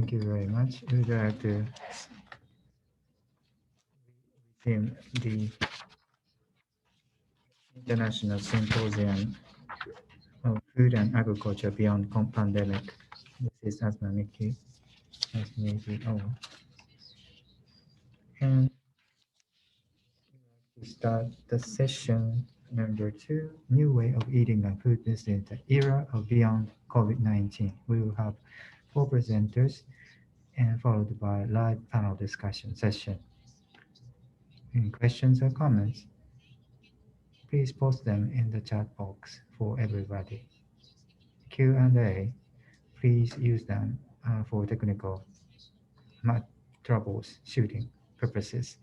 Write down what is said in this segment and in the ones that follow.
Thank you very much. We would like to resume the International Symposium of Food and Agriculture Beyond Pandemic. This is Asma Miki, as maybe all. And to start the session number 2, New Way of Eating and Food Business, the Era of Beyond COVID-19. We will have 4 presenters and followed by live panel discussion session. Any questions or comments? Please post them in the chat box for everybody. Q&A, please use them for technical troubleshooting purposes.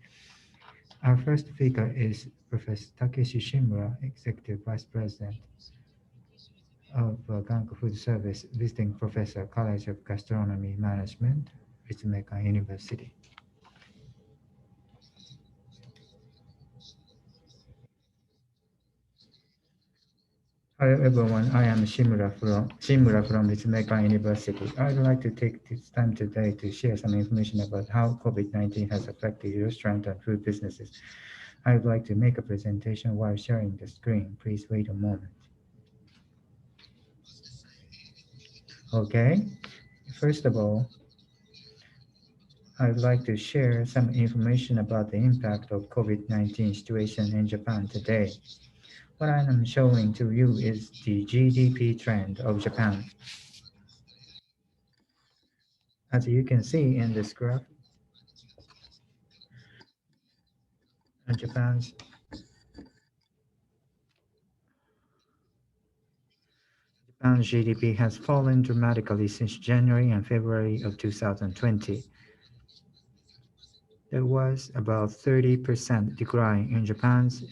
Our first speaker is Professor Takeshi Shimura, Executive Vice President of Ganko Food Service, Visiting Professor, College of Gastronomy Management, Ritsumeikan University. Hello everyone, I am Shimura from Ritsumeikan University. I would like to take this time today to share some information about how COVID-19 has affected restaurant and food businesses. I would like to make a presentation while sharing the screen. Please wait a moment. Okay, first of all, I would like to share some information about the impact of COVID-19 situation in Japan today. What I am showing to you is the GDP trend of Japan. As you can see in this graph, Japan's GDP has fallen dramatically since January and February of 2020. There was about 30% decline in Japan's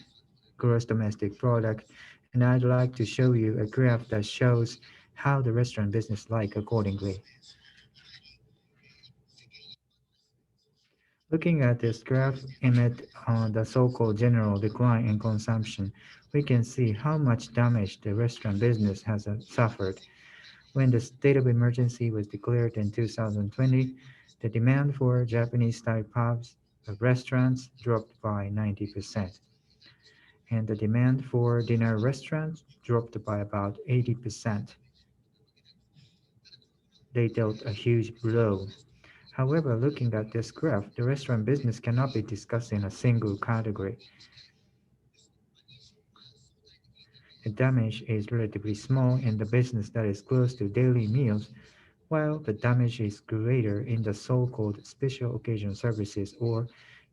gross domestic product, and I'd like to show you a graph that shows how the restaurant business like accordingly. Looking at this graph amid the so-called general decline in consumption, we can see how much damage the restaurant business has suffered. When the state of emergency was declared in 2020, the demand for Japanese-style pubs and restaurants dropped by 90%. And the demand for dinner restaurants dropped by about 80%. They dealt a huge blow. However, looking at this graph, the restaurant business cannot be discussed in a single category. The damage is relatively small in the business that is close to daily meals, while the damage is greater in the so-called special occasion services or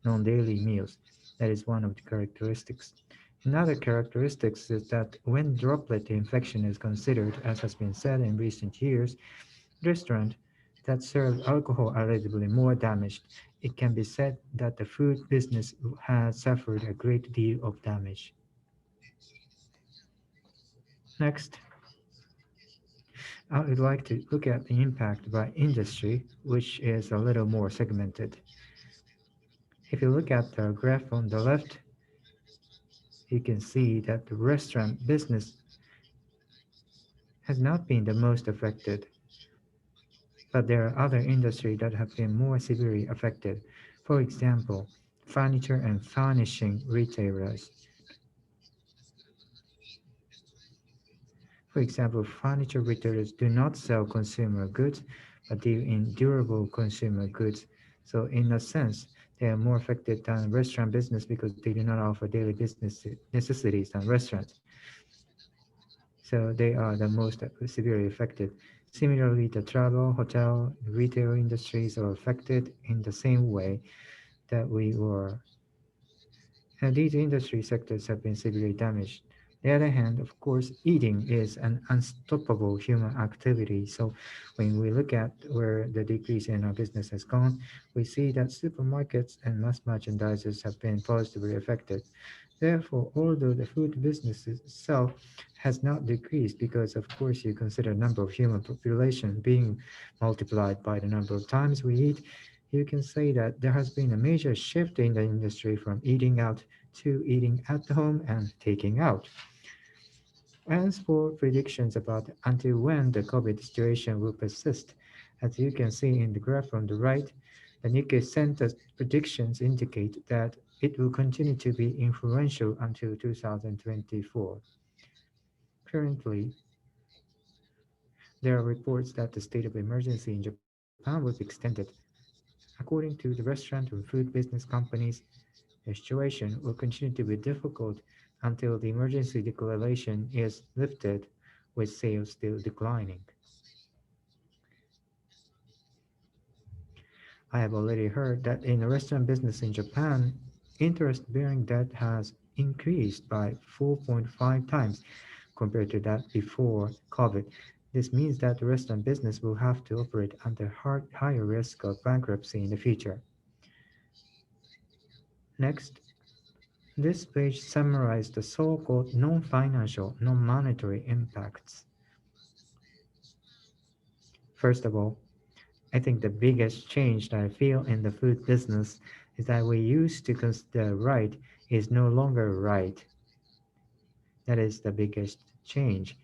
non-daily meals. That is one of the characteristics. Another characteristic is that when droplet infection is considered, as has been said in recent years, restaurants that serve alcohol are relatively more damaged. It can be said that the food business has suffered a great deal of damage. Next, I would like to look at the impact by industry, which is a little more segmented. If you look at the graph on the left, you can see that the restaurant business has not been the most affected, but there are other industries that have been more severely affected. For example, furniture and furnishing retailers. For example, furniture retailers do not sell consumer goods, but deal in durable consumer goods. So in a sense, they are more affected than restaurant business because they do not offer daily business necessities than restaurants. So they are the most severely affected. Similarly, the travel, hotel, retail industries are affected in the same way that we were. And these industry sectors have been severely damaged. On the other hand, of course, eating is an unstoppable human activity. So when we look at where the decrease in our business has gone, we see that supermarkets and mass merchandisers have been positively affected. Therefore, although the food business itself has not decreased because, of course, you consider the number of human population being multiplied by the number of times we eat, you can say that there has been a major shift in the industry from eating out to eating at home and taking out. As for predictions about until when the COVID situation will persist, As you can see in the graph on the right, the Nikkei Center's predictions indicate that it will continue to be influential until 2024. Currently, there are reports that the state of emergency in Japan will be extended. According to the restaurant and food business companies, the situation will continue to be difficult until the emergency declaration is lifted, with sales still declining. I have already heard that in the restaurant business in Japan, interest-bearing debt has increased by 4.5 times compared to that before COVID. This means that the restaurant business will have to operate under higher risk of bankruptcy in the future. Next, this page summarizes the so-called non-financial, non-monetary impacts. First of all, I think the biggest change that I feel in the food business is that we used to consider right is no longer right. That is the biggest change.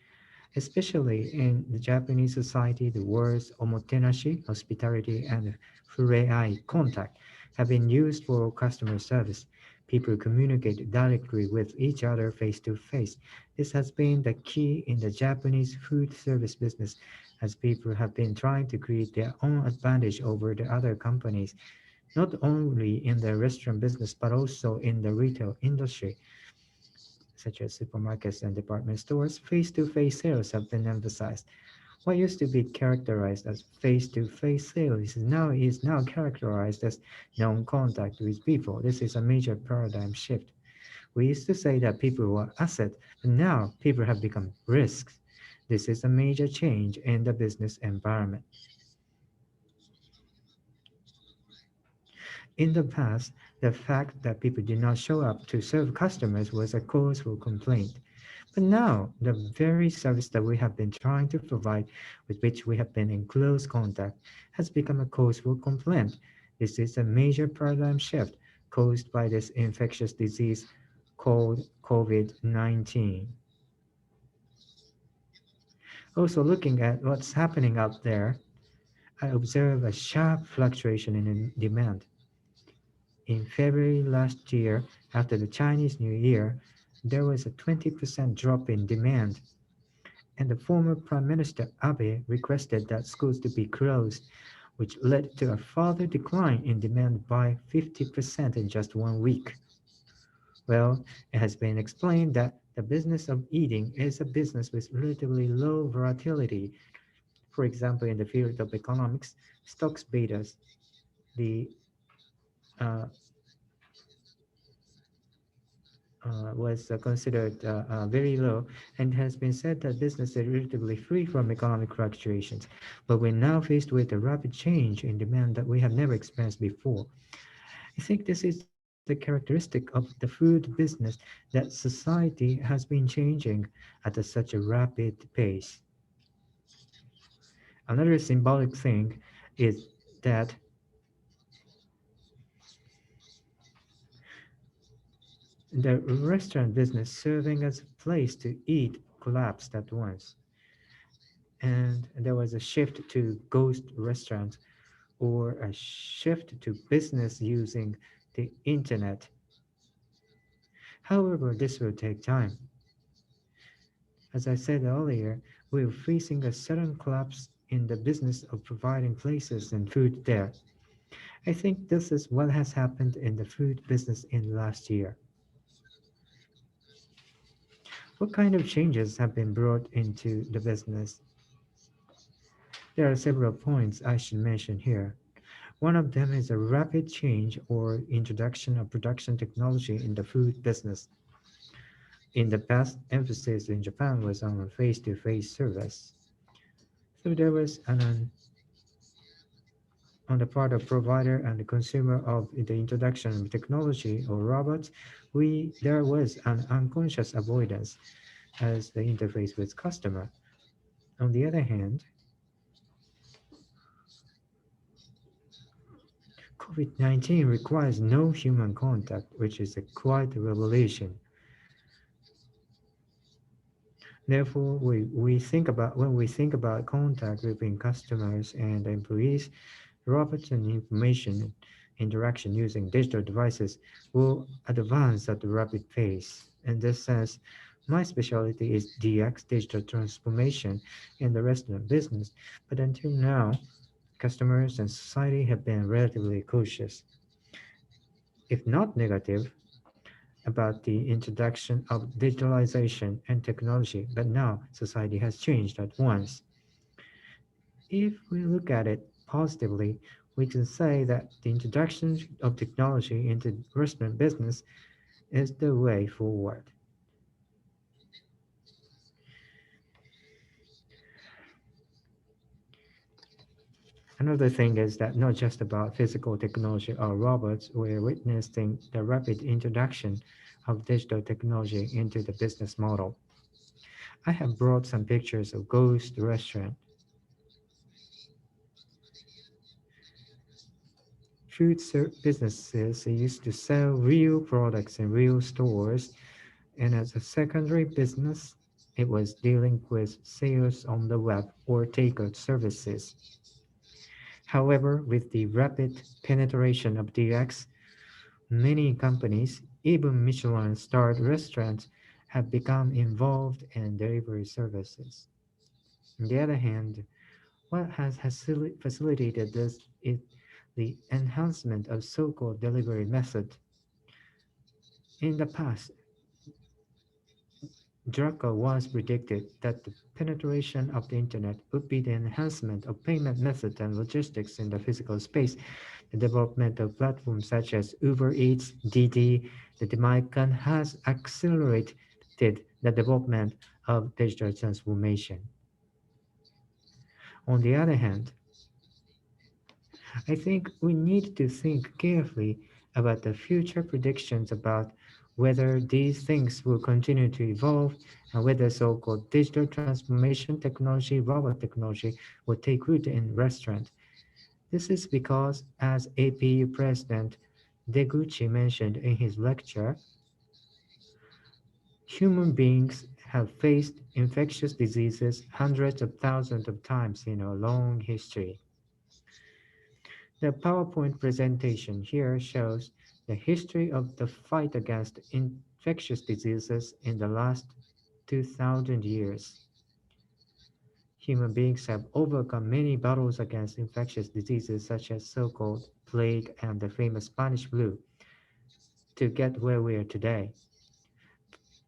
Especially in the Japanese society, the words omotenashi, hospitality, and fureai, contact, have been used for customer service. People communicate directly with each other face to face. This has been the key in the Japanese food service business, as people have been trying to create their own advantage over the other companies, not only in the restaurant business but also in the retail industry, such as supermarkets and department stores. Face-to-face sales have been emphasized. What used to be characterized as face-to-face sales is now characterized as non-contact with people. This is a major paradigm shift. We used to say that people were assets, but now people have become risks. This is a major change in the business environment. In the past, the fact that people did not show up to serve customers was a cause for complaint. But now, the very service that we have been trying to provide, with which we have been in close contact, has become a cause for complaint. This is a major paradigm shift caused by this infectious disease called COVID-19. Also, looking at what's happening out there, I observe a sharp fluctuation in demand. In February last year, after the Chinese New Year, there was a 20% drop in demand, and the former Prime Minister Abe requested that schools to be closed, which led to a further decline in demand by 50% in just 1 week. Well, it has been explained that the business of eating is a business with relatively low volatility. For example, in the field of economics, stocks betas, the uh, was considered very low, and has been said that business is relatively free from economic fluctuations. But we're now faced with a rapid change in demand that we have never experienced before. I think this is the characteristic of the food business, that society has been changing at such a rapid pace. Another symbolic thing is that the restaurant business serving as a place to eat collapsed at once, and there was a shift to ghost restaurants, or a shift to business using the internet. However, this will take time. As I said earlier, we're facing a sudden collapse in the business of providing places and food there. I think this is what has happened in the food business in last year. What kind of changes have been brought into the business? There are several points I should mention here. One of them is a rapid change or introduction of production technology in the food business. In the past, emphasis in Japan was on face-to-face service. So there was on the part of provider and the consumer of the introduction of technology or robots, there was an unconscious avoidance as the interface with customer. On the other hand, COVID-19 requires no human contact, which is a quite revelation. Therefore, we think about when we think about contact between customers and employees, robots and information interaction using digital devices will advance at a rapid pace. In this sense, my specialty is DX, digital transformation, in the restaurant business. But until now, customers and society have been relatively cautious, if not negative, about the introduction of digitalization and technology. But now society has changed at once. If we look at it positively, we can say that the introduction of technology into restaurant business is the way forward. Another thing is that not just about physical technology or robots, we're witnessing the rapid introduction of digital technology into the business model. I have brought some pictures of ghost restaurant. Businesses used to sell real products in real stores, and as a secondary business, it was dealing with sales on the web or takeout services. However, with the rapid penetration of DX, many companies, even Michelin-starred restaurants, have become involved in delivery services. On the other hand, what has facilitated this is the enhancement of so-called delivery method. In the past, Drucker once predicted that the penetration of the internet would be the enhancement of payment methods and logistics in the physical space. The development of platforms such as Uber Eats, DD, the Demicon has accelerated the development of digital transformation. On the other hand, I think we need to think carefully about the future predictions about whether these things will continue to evolve and whether so-called digital transformation technology, robot technology, will take root in restaurants. This is because, as APU President Deguchi mentioned in his lecture, human beings have faced infectious diseases hundreds of thousands of times in our long history. The PowerPoint presentation here shows the history of the fight against infectious diseases in the last 2000 years. Human beings have overcome many battles against infectious diseases such as so-called plague and the famous Spanish flu to get where we are today.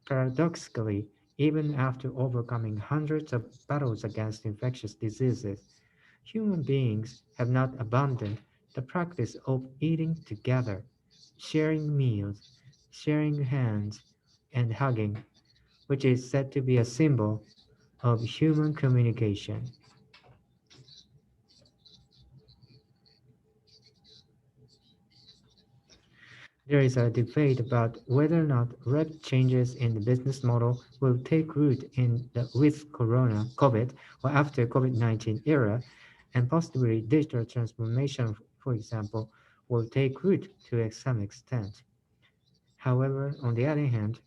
Paradoxically, even after overcoming hundreds of battles against infectious diseases, human beings have not abandoned the practice of eating together, sharing meals, sharing hands, and hugging, which is said to be a symbol of human communication. There is a debate about whether or not rapid changes in the business model will take root with COVID, or after COVID-19 era, and possibly digital transformation, for example, will take root to some extent. However, on the other hand,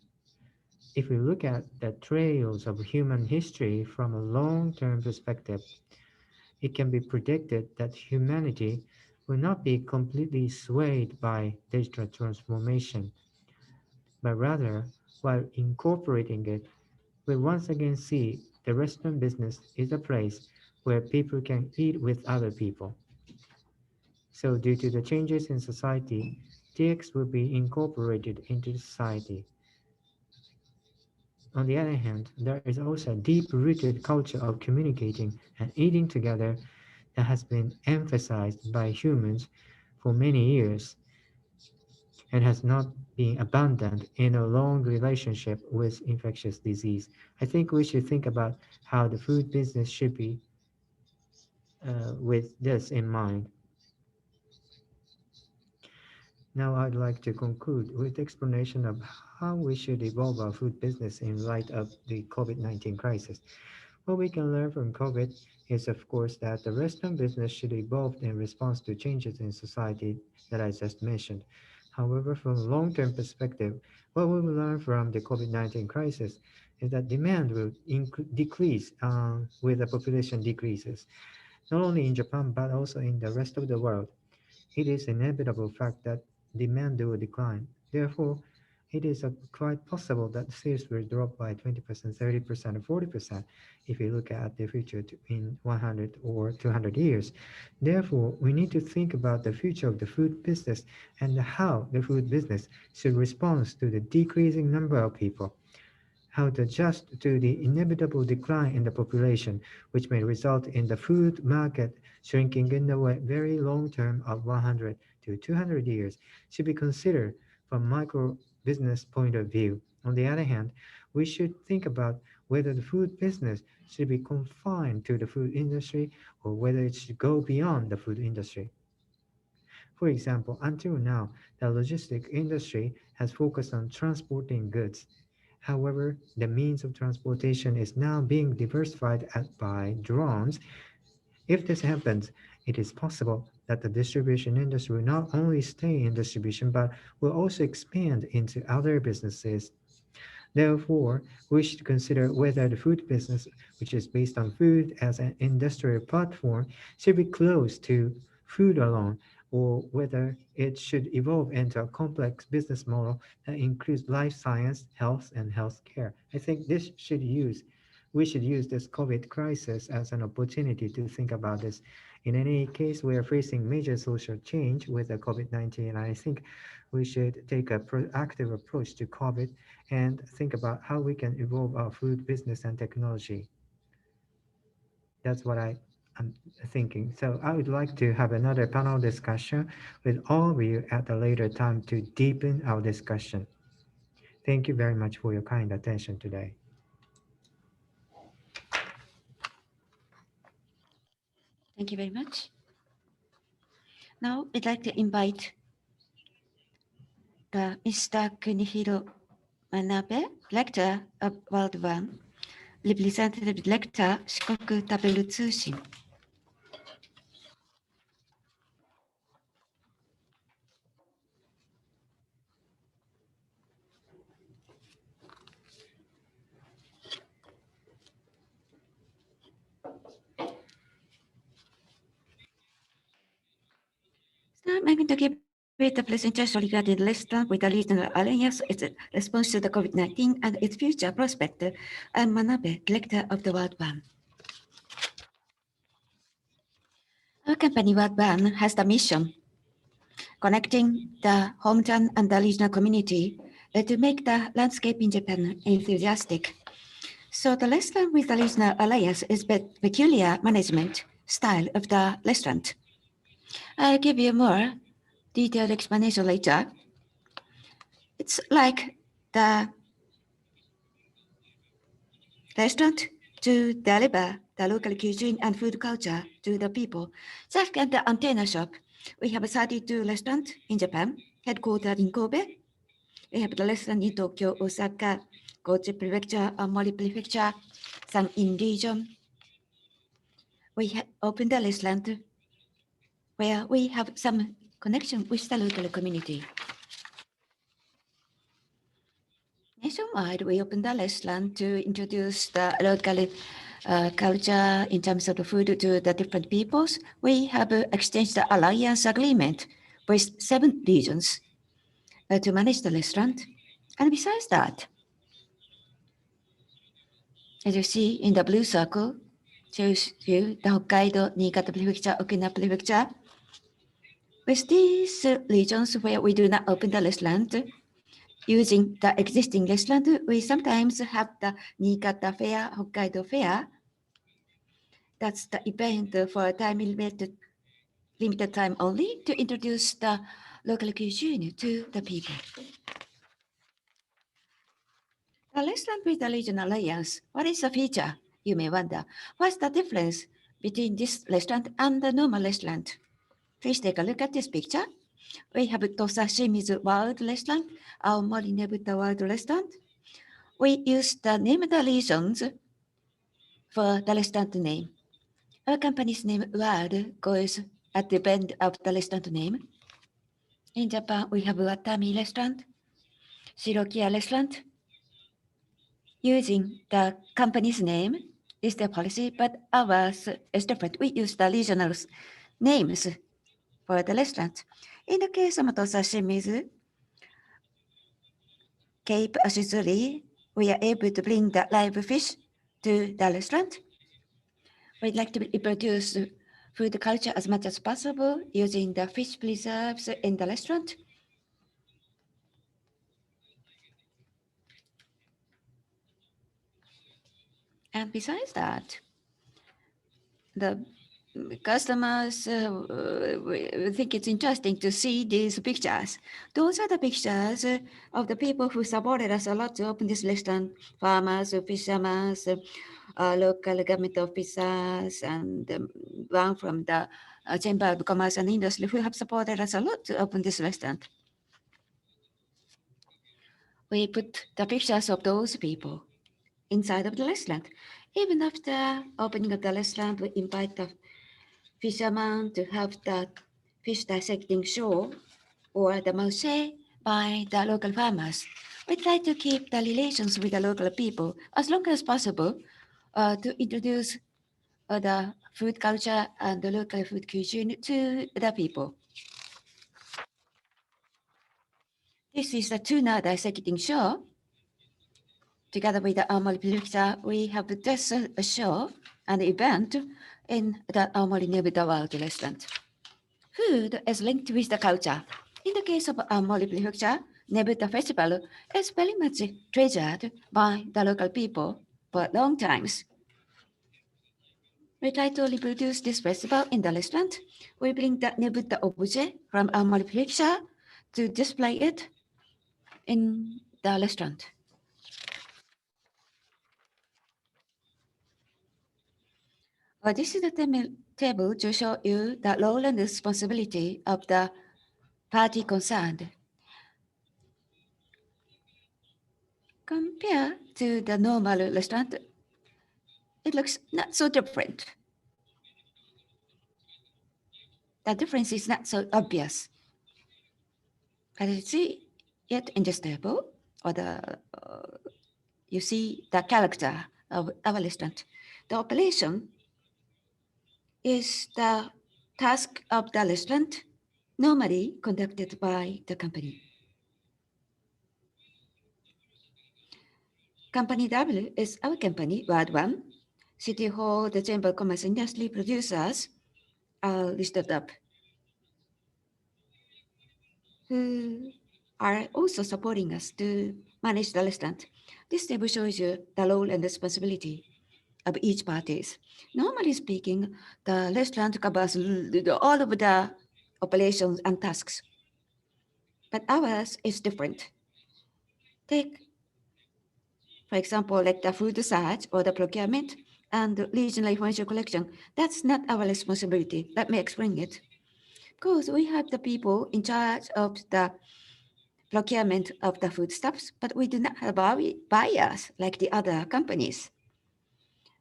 if we look at the trails of human history from a long-term perspective, it can be predicted that humanity will not be completely swayed by digital transformation, but rather, while incorporating it, we once again see the restaurant business is a place where people can eat with other people. So due to the changes in society, DX will be incorporated into society. On the other hand, there is also a deep-rooted culture of communicating and eating together that has been emphasized by humans for many years and has not been abandoned in a long relationship with infectious disease. I think we should think about how the food business should be with this in mind. Now I'd like to conclude with explanation of how we should evolve our food business in light of the COVID-19 crisis. What we can learn from COVID is, of course, that the restaurant business should evolve in response to changes in society that I just mentioned. However, from a long-term perspective, what we will learn from the COVID-19 crisis is that demand will decrease with the population decreases, not only in Japan but also in the rest of the world. It is inevitable fact that demand will decline. Therefore, it is quite possible that sales will drop by 20%, 30%, or 40% if you look at the future in 100 or 200 years. Therefore, we need to think about the future of the food business and how the food business should respond to the decreasing number of people, how to adjust to the inevitable decline in the population, which may result in the food market shrinking in the very long term of 100 to 200 years, should be considered from micro business point of view. On the other hand, we should think about whether the food business should be confined to the food industry or whether it should go beyond the food industry. For example, until now, the logistic industry has focused on transporting goods. However, the means of transportation is now being diversified by drones. If this happens, it is possible that the distribution industry will not only stay in distribution but will also expand into other businesses. Therefore, we should consider whether the food business, which is based on food as an industrial platform, should be close to food alone, or whether it should evolve into a complex business model that includes life science, health, and healthcare. I think we should use this COVID crisis as an opportunity to think about this. In any case, we are facing major social change with the COVID-19, and I think we should take a proactive approach to COVID and think about how we can evolve our food business and technology. That's what I'm thinking. So I would like to have another panel discussion with all of you at a later time to deepen our discussion. Thank you very much for your kind attention today. Thank you very much. Now, I'd like to invite Mr. Kunihiro Manabe, Director of World One, Representative Director, Shikoku Taberu Tsushin. So I'm going to give the presentation regarding the restaurant with the regional alliance, its response to the COVID-19 and its future prospect. I'm Manabe, Director of the World One. Our company World One has the mission connecting the hometown and the regional community to make the landscape in Japan enthusiastic. So the restaurant with the regional alliance is peculiar management style of the restaurant. I'll give you more detailed explanation later. It's like the restaurant to deliver the local cuisine and food culture to the people. Just like the antenna shop, we have 32 restaurants in Japan, headquartered in Kobe. We have the restaurant in Tokyo, Osaka, Kochi Prefecture, Aomori Prefecture, some in region. We opened a restaurant where we have some connection with the local community. Nationwide, we opened a restaurant to introduce the local culture in terms of the food to the different peoples. We have exchanged the alliance agreement with 7 regions to manage the restaurant. And besides that, as you see in the blue circle, shows you the Hokkaido, Niigata Prefecture, Okinawa Prefecture. With these regions where we do not open the restaurant, using the existing restaurant, we sometimes have the Niigata Fair, Hokkaido Fair. That's the event for a time limited time only to introduce the local cuisine to the people. The restaurant with the regional alliance, what is the feature? You may wonder. What's the difference between this restaurant and the normal restaurant? Please take a look at this picture. We have Tosashimizu World Restaurant, Aomori Nebuta World Restaurant. We use the name of the regions for the restaurant name. Our company's name, World, goes at the end of the restaurant name. In Japan, we have Watami Restaurant, Shirokiya Restaurant, using the company's name is the policy, but ours is different. We use the regional names for the restaurant. In the case of Sashimi's Cape Ashizuri, we are able to bring the live fish to the restaurant. We'd like to reproduce food culture as much as possible using the fish preserves in the restaurant. And besides that, the customers think it's interesting to see these pictures. Those are the pictures of the people who supported us a lot to open this restaurant: farmers, fishermen, local government officers, and one from the Chamber of Commerce and Industry who have supported us a lot to open this restaurant. We put the pictures of those people inside of the restaurant. Even after opening of the restaurant, we invite the fishermen to have the fish dissecting show or the marché by the local farmers. We try to keep the relations with the local people as long as possible to introduce the food culture and the local food cuisine to the people. This is the tuna dissecting show. Together with the Aomori Prefecture, we have this show and event in the Aomori Nebuta World Restaurant. Food is linked with the culture. In the case of Aomori Prefecture, Nebuta Festival is very much treasured by the local people for long times. We try to reproduce this festival in the restaurant. We bring the Nebuta objet from Aomori Prefecture to display it in the restaurant. This is the table to show you the role and responsibility of the party concerned. Compared to the normal restaurant, it looks not so different. The difference is not so obvious. But you see it in this table, or you see the character of our restaurant. The operation is the task of the restaurant, normally conducted by the company. Company W is our company, Ward 1. City Hall, the Chamber of Commerce Industry producers are listed up, who are also supporting us to manage the restaurant. This table shows you the role and responsibility of each parties. Normally speaking, the restaurant covers all of the operations and tasks, but ours is different. Take, for example, like the food search or the procurement and regional information collection. That's not our responsibility. Let me explain it. Because we have the people in charge of the procurement of the foodstuffs, but we do not have buyers like the other companies.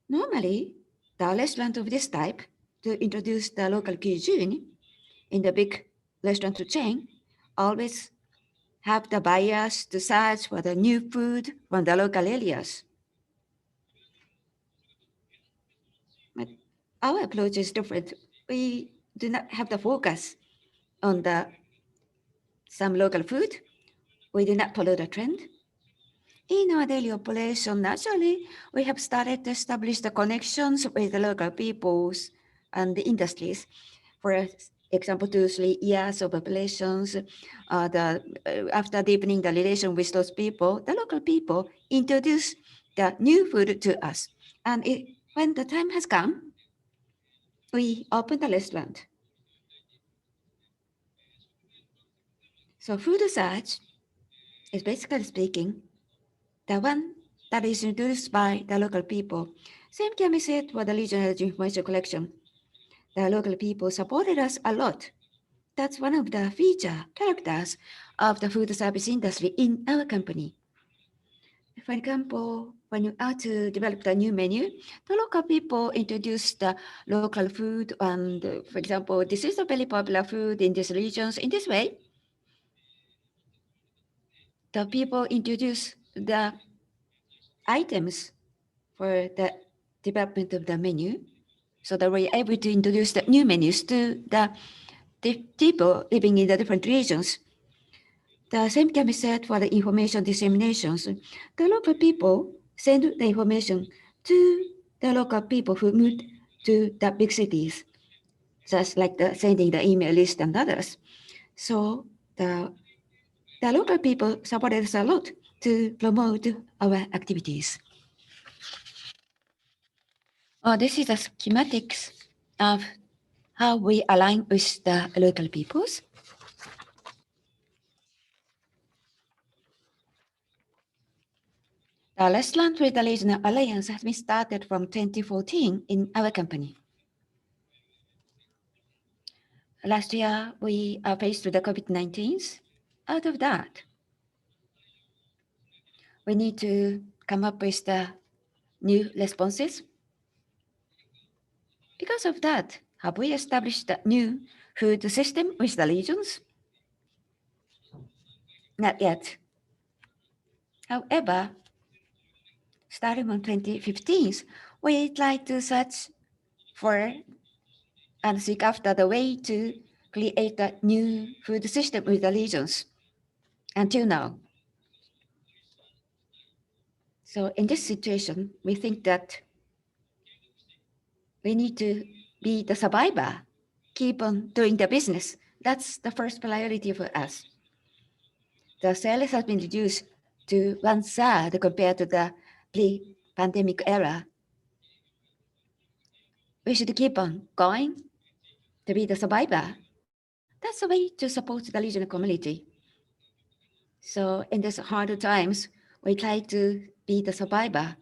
Normally, the restaurant of this type to introduce the local cuisine in the big restaurant chain always have the buyers to search for the new food from the local areas. But our approach is different. We do not have the focus on some local food. We do not follow the trend. In our daily operation, naturally, we have started to establish the connections with the local peoples and the industries. For example, 2-3 years of operations, after deepening the relation with those people, the local people introduce the new food to us. And when the time has come, we open the restaurant. So food search is basically speaking the one that is introduced by the local people. Same can be said for the regional information collection. The local people supported us a lot. That's one of the characters of the food service industry in our company. For example, when you are to develop the new menu, the local people introduce the local food, and for example, this is a very popular food in these regions. In this way, the people introduce the items for the development of the menu, so that we're able to introduce the new menus to the people living in the different regions. The same can be said for the information disseminations. The local people send the information to the local people who moved to the big cities, just like sending the email list and others. So the local people supported us a lot to promote our activities. This is the schematics of how we align with the local peoples. The Restaurant with the Regional Alliance has been started from 2014 in our company. Last year, we are faced with the COVID-19. Out of that, we need to come up with the new responses. Because of that, have we established a new food system with the regions? Not yet. However, starting from 2015, we tried to search for and seek after the way to create a new food system with the regions until now. So in this situation, we think that we need to be the survivor, keep on doing the business. That's the first priority for us. The sales has been reduced to 1/3 compared to the pre-pandemic era. We should keep on going to be the survivor. That's a way to support the regional community. So in these hard times, we try to be the survivor,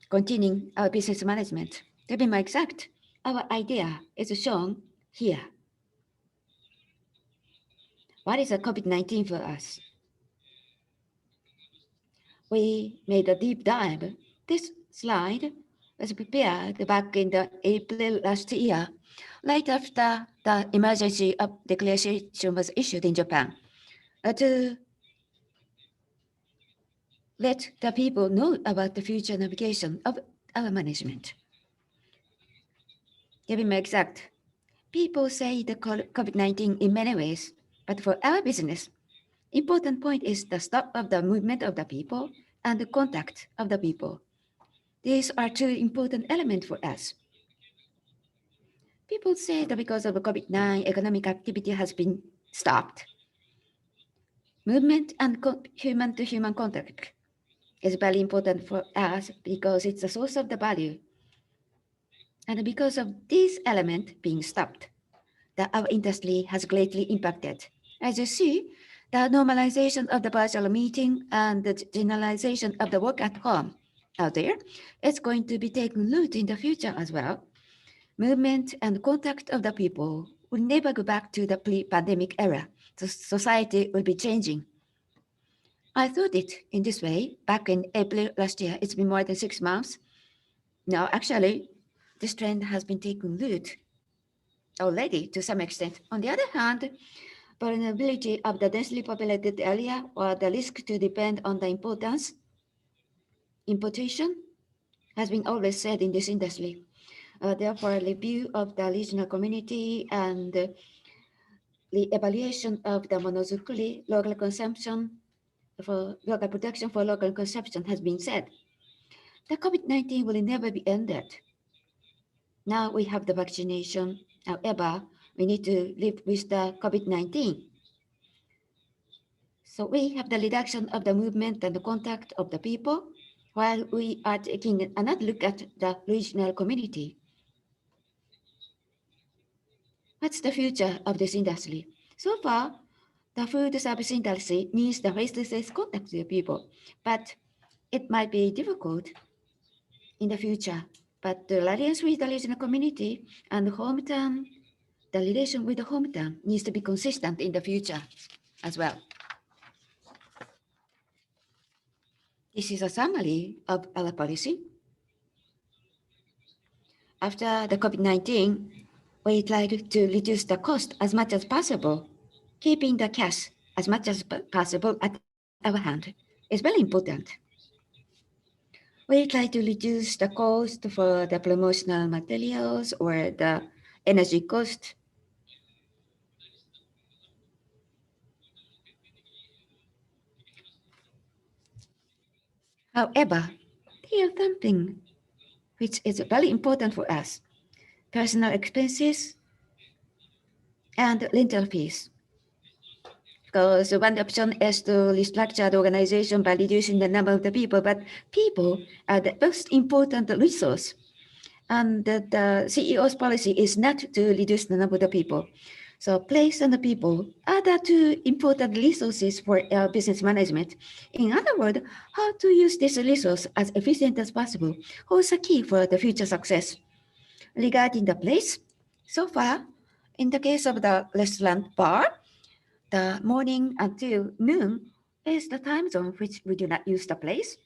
continuing our business management. To be more exact, our idea is shown here. What is a COVID-19 for us? We made a deep dive. This slide was prepared back in the April last year, right after the emergency declaration was issued in Japan, to let the people know about the future navigation of our management. To be more exact, people say the COVID-19 in many ways, but for our business, important point is the stop of the movement of the people and the contact of the people. These are two important elements for us. People say that because of COVID-19, economic activity has been stopped. Movement and human-to-human contact is very important for us because it's the source of the value. And because of this element being stopped, our industry has greatly impacted. As you see, the normalization of the virtual meeting and the generalization of the work at home out there is going to be taking root in the future as well. Movement and contact of the people will never go back to the pre-pandemic era. The society will be changing. I thought it in this way back in April last year. It's been more than 6 months. Now, actually, this trend has been taking root already to some extent. On the other hand, vulnerability of the densely populated area or the risk to depend on the importation has been always said in this industry. Therefore, a review of the regional community and the evaluation of the monozukuri local consumption for local production for local consumption has been said. The COVID-19 will never be ended. Now we have the vaccination. However, we need to live with the COVID-19. So we have the reduction of the movement and the contact of the people while we are taking another look at the regional community. What's the future of this industry? So far, the food service industry needs the face-to-face contact with the people, but it might be difficult in the future. But the alliance with the regional community and the hometown, the relation with the hometown needs to be consistent in the future as well. This is a summary of our policy. After the COVID-19, we tried to reduce the cost as much as possible. Keeping the cash as much as possible at our hand is very important. We try to reduce the cost for the promotional materials or the energy cost. However, there is something which is very important for us: personal expenses and rental fees. Because one option is to restructure the organization by reducing the number of the people, but people are the most important resource. And the CEO's policy is not to reduce the number of the people. So place and the people are the two important resources for our business management. In other words, how to use this resource as efficient as possible holds a key for the future success. Regarding the place, so far, in the case of the restaurant bar, the morning until noon is the time zone which we do not use the place.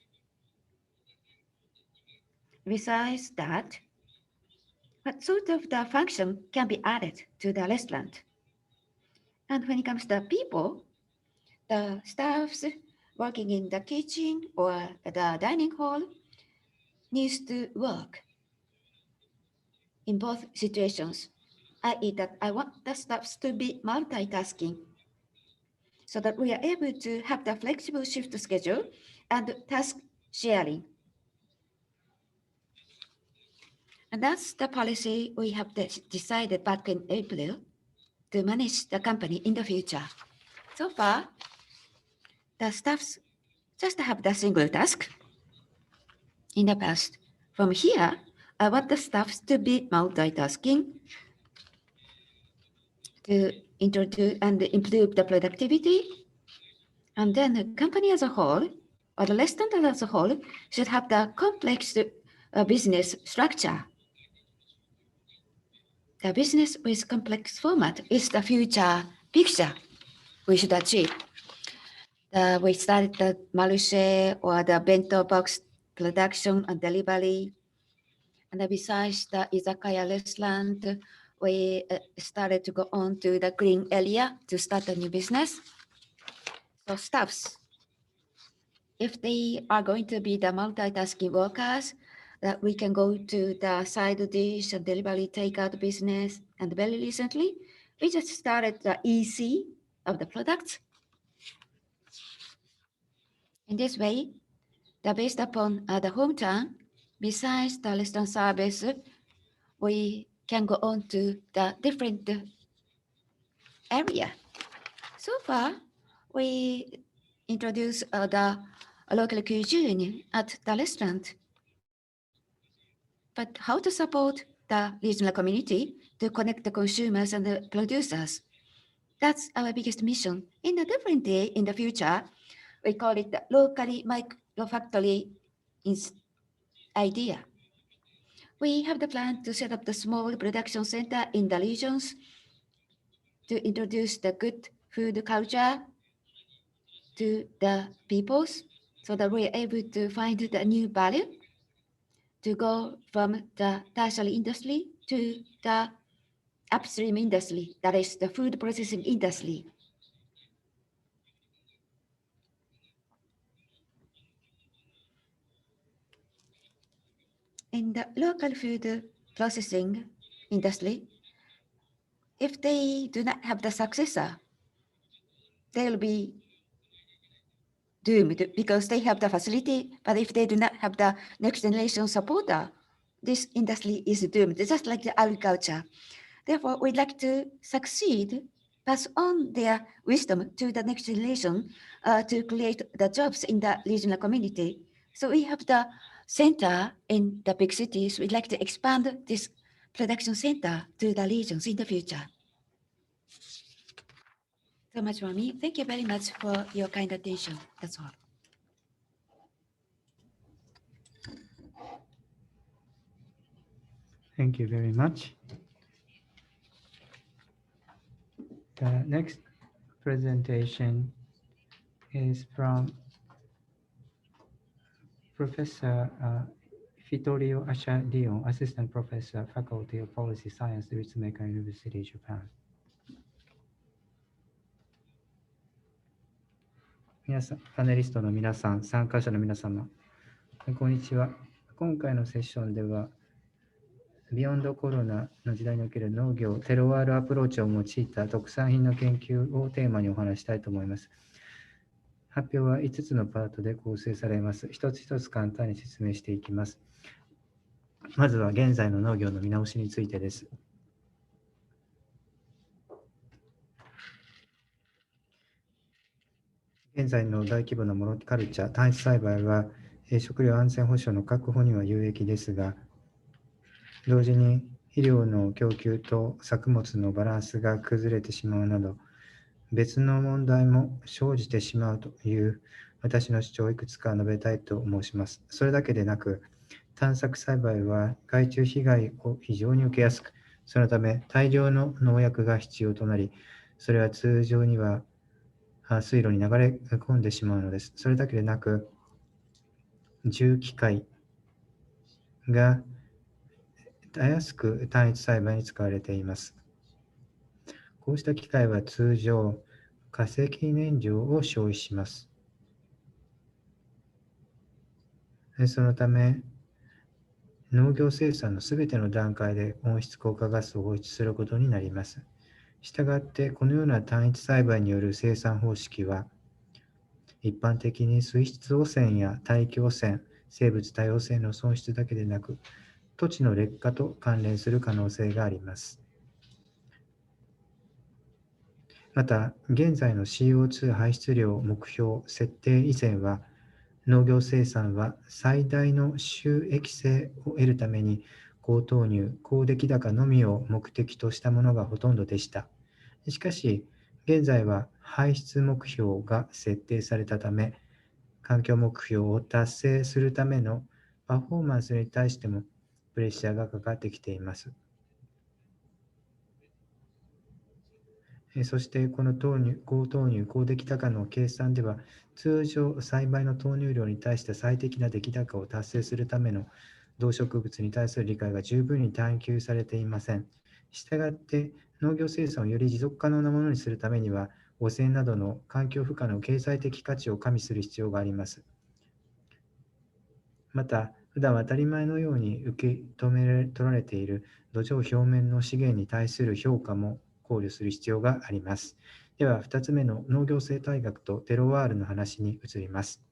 Besides that, what sort of the function can be added to the restaurant? And when it comes to people, the staffs working in the kitchen or the dining hall needs to work in both situations, i.e. that I want the staffs to be multitasking so that we are able to have the flexible shift schedule and task sharing. And that's the policy we have decided back in April to manage the company in the future. So far, the staffs just have the single task. In the past, from here, I want the staffs to be multitasking to introduce and improve the productivity. And then the company as a whole, or the restaurant as a whole, should have the complex business structure. The business with complex format is the future picture we should achieve. We started the maruche or the bento box production and delivery. And besides the izakaya restaurant, we started to go on to the green area to start a new business. So staffs, if they are going to be the multitasking workers, that we can go to the side dish and delivery takeout business. And very recently, we just started the EC of the products. In this way, based upon the hometown, besides the restaurant service, we can go on to the different area. So far, we introduced the local cuisine at the restaurant. But how to support the regional community to connect the consumers and the producers? That's our biggest mission. In a different day in the future, we call it the locally micro factory idea. We have the plan to set up the small production center in the regions to introduce the good food culture to the peoples so that we are able to find the new value to go from the tertiary industry to the upstream industry, that is the food processing industry. In the local food processing industry, if they do not have the successor, they'll be doomed because they have the facility, but if they do not have the next generation supporter, this industry is doomed, just like the agriculture. Therefore, we'd like to succeed, pass on their wisdom to the next generation to create the jobs in the regional community. So we have the center in the big cities. We'd like to expand this production center to the regions in the future. So much for me. Thank you very much for your kind attention. That's all. Thank you very much. The next presentation is from Professor Fitorio Asha Dion, Assistant Professor, Faculty of Policy Science, Ritsumeikan University, Japan. 皆さん、パネリストの皆さん、参加者の皆様、こんにちは。今回のセッションでは、Beyondコロナの時代における農業、テロワールアプローチを用いた特産品の研究をテーマにお話したいと思います。発表は5つのパートで構成されます。一つ一つ簡単に説明していきます。まずは現在の農業の見直しについてです。現在の大規模なモノカルチャー、単一栽培は食料安全保障の確保には有益ですが、同時に肥料の供給と作物のバランスが崩れてしまうなど、別の問題も生じてしまうという私の主張をいくつか述べたいと申します。それだけでなく、探索栽培は害虫被害を非常に受けやすく、そのため大量の農薬が必要となり、それは通常には水路に流れ込んでしまうのです。それだけでなく、重機械がたやすく単一栽培に使われています。こうした機械は通常、化石燃料を消費します。そのため、農業生産のすべての段階で温室効果ガスを放出することになります。したがって、このような単一栽培による生産方式は、一般的に水質汚染や大気汚染、生物多様性の損失だけでなく、土地の劣化と関連する可能性があります。また、現在の CO2 排出量目標設定以前は、農業生産は最大の収益性を得るために、高投入、高出来高のみを目的としたものがほとんどでした。しかし、現在は排出目標が設定されたため、環境目標を達成するためのパフォーマンスに対してもプレッシャーがかかってきています。そしてこの高投入、高出来高の計算では、通常栽培の投入量に対して最適な出来高を達成するための動植物に対する理解が十分に探求されていません。したがって農業生産をより持続可能なものにするためには、汚染などの環境負荷の経済的価値を加味する必要があります。また、普段は当たり前のように受け止め取られている土壌表面の資源に対する評価も考慮する必要があります。では、2つ目の農業生態学とテロワールの話に移ります。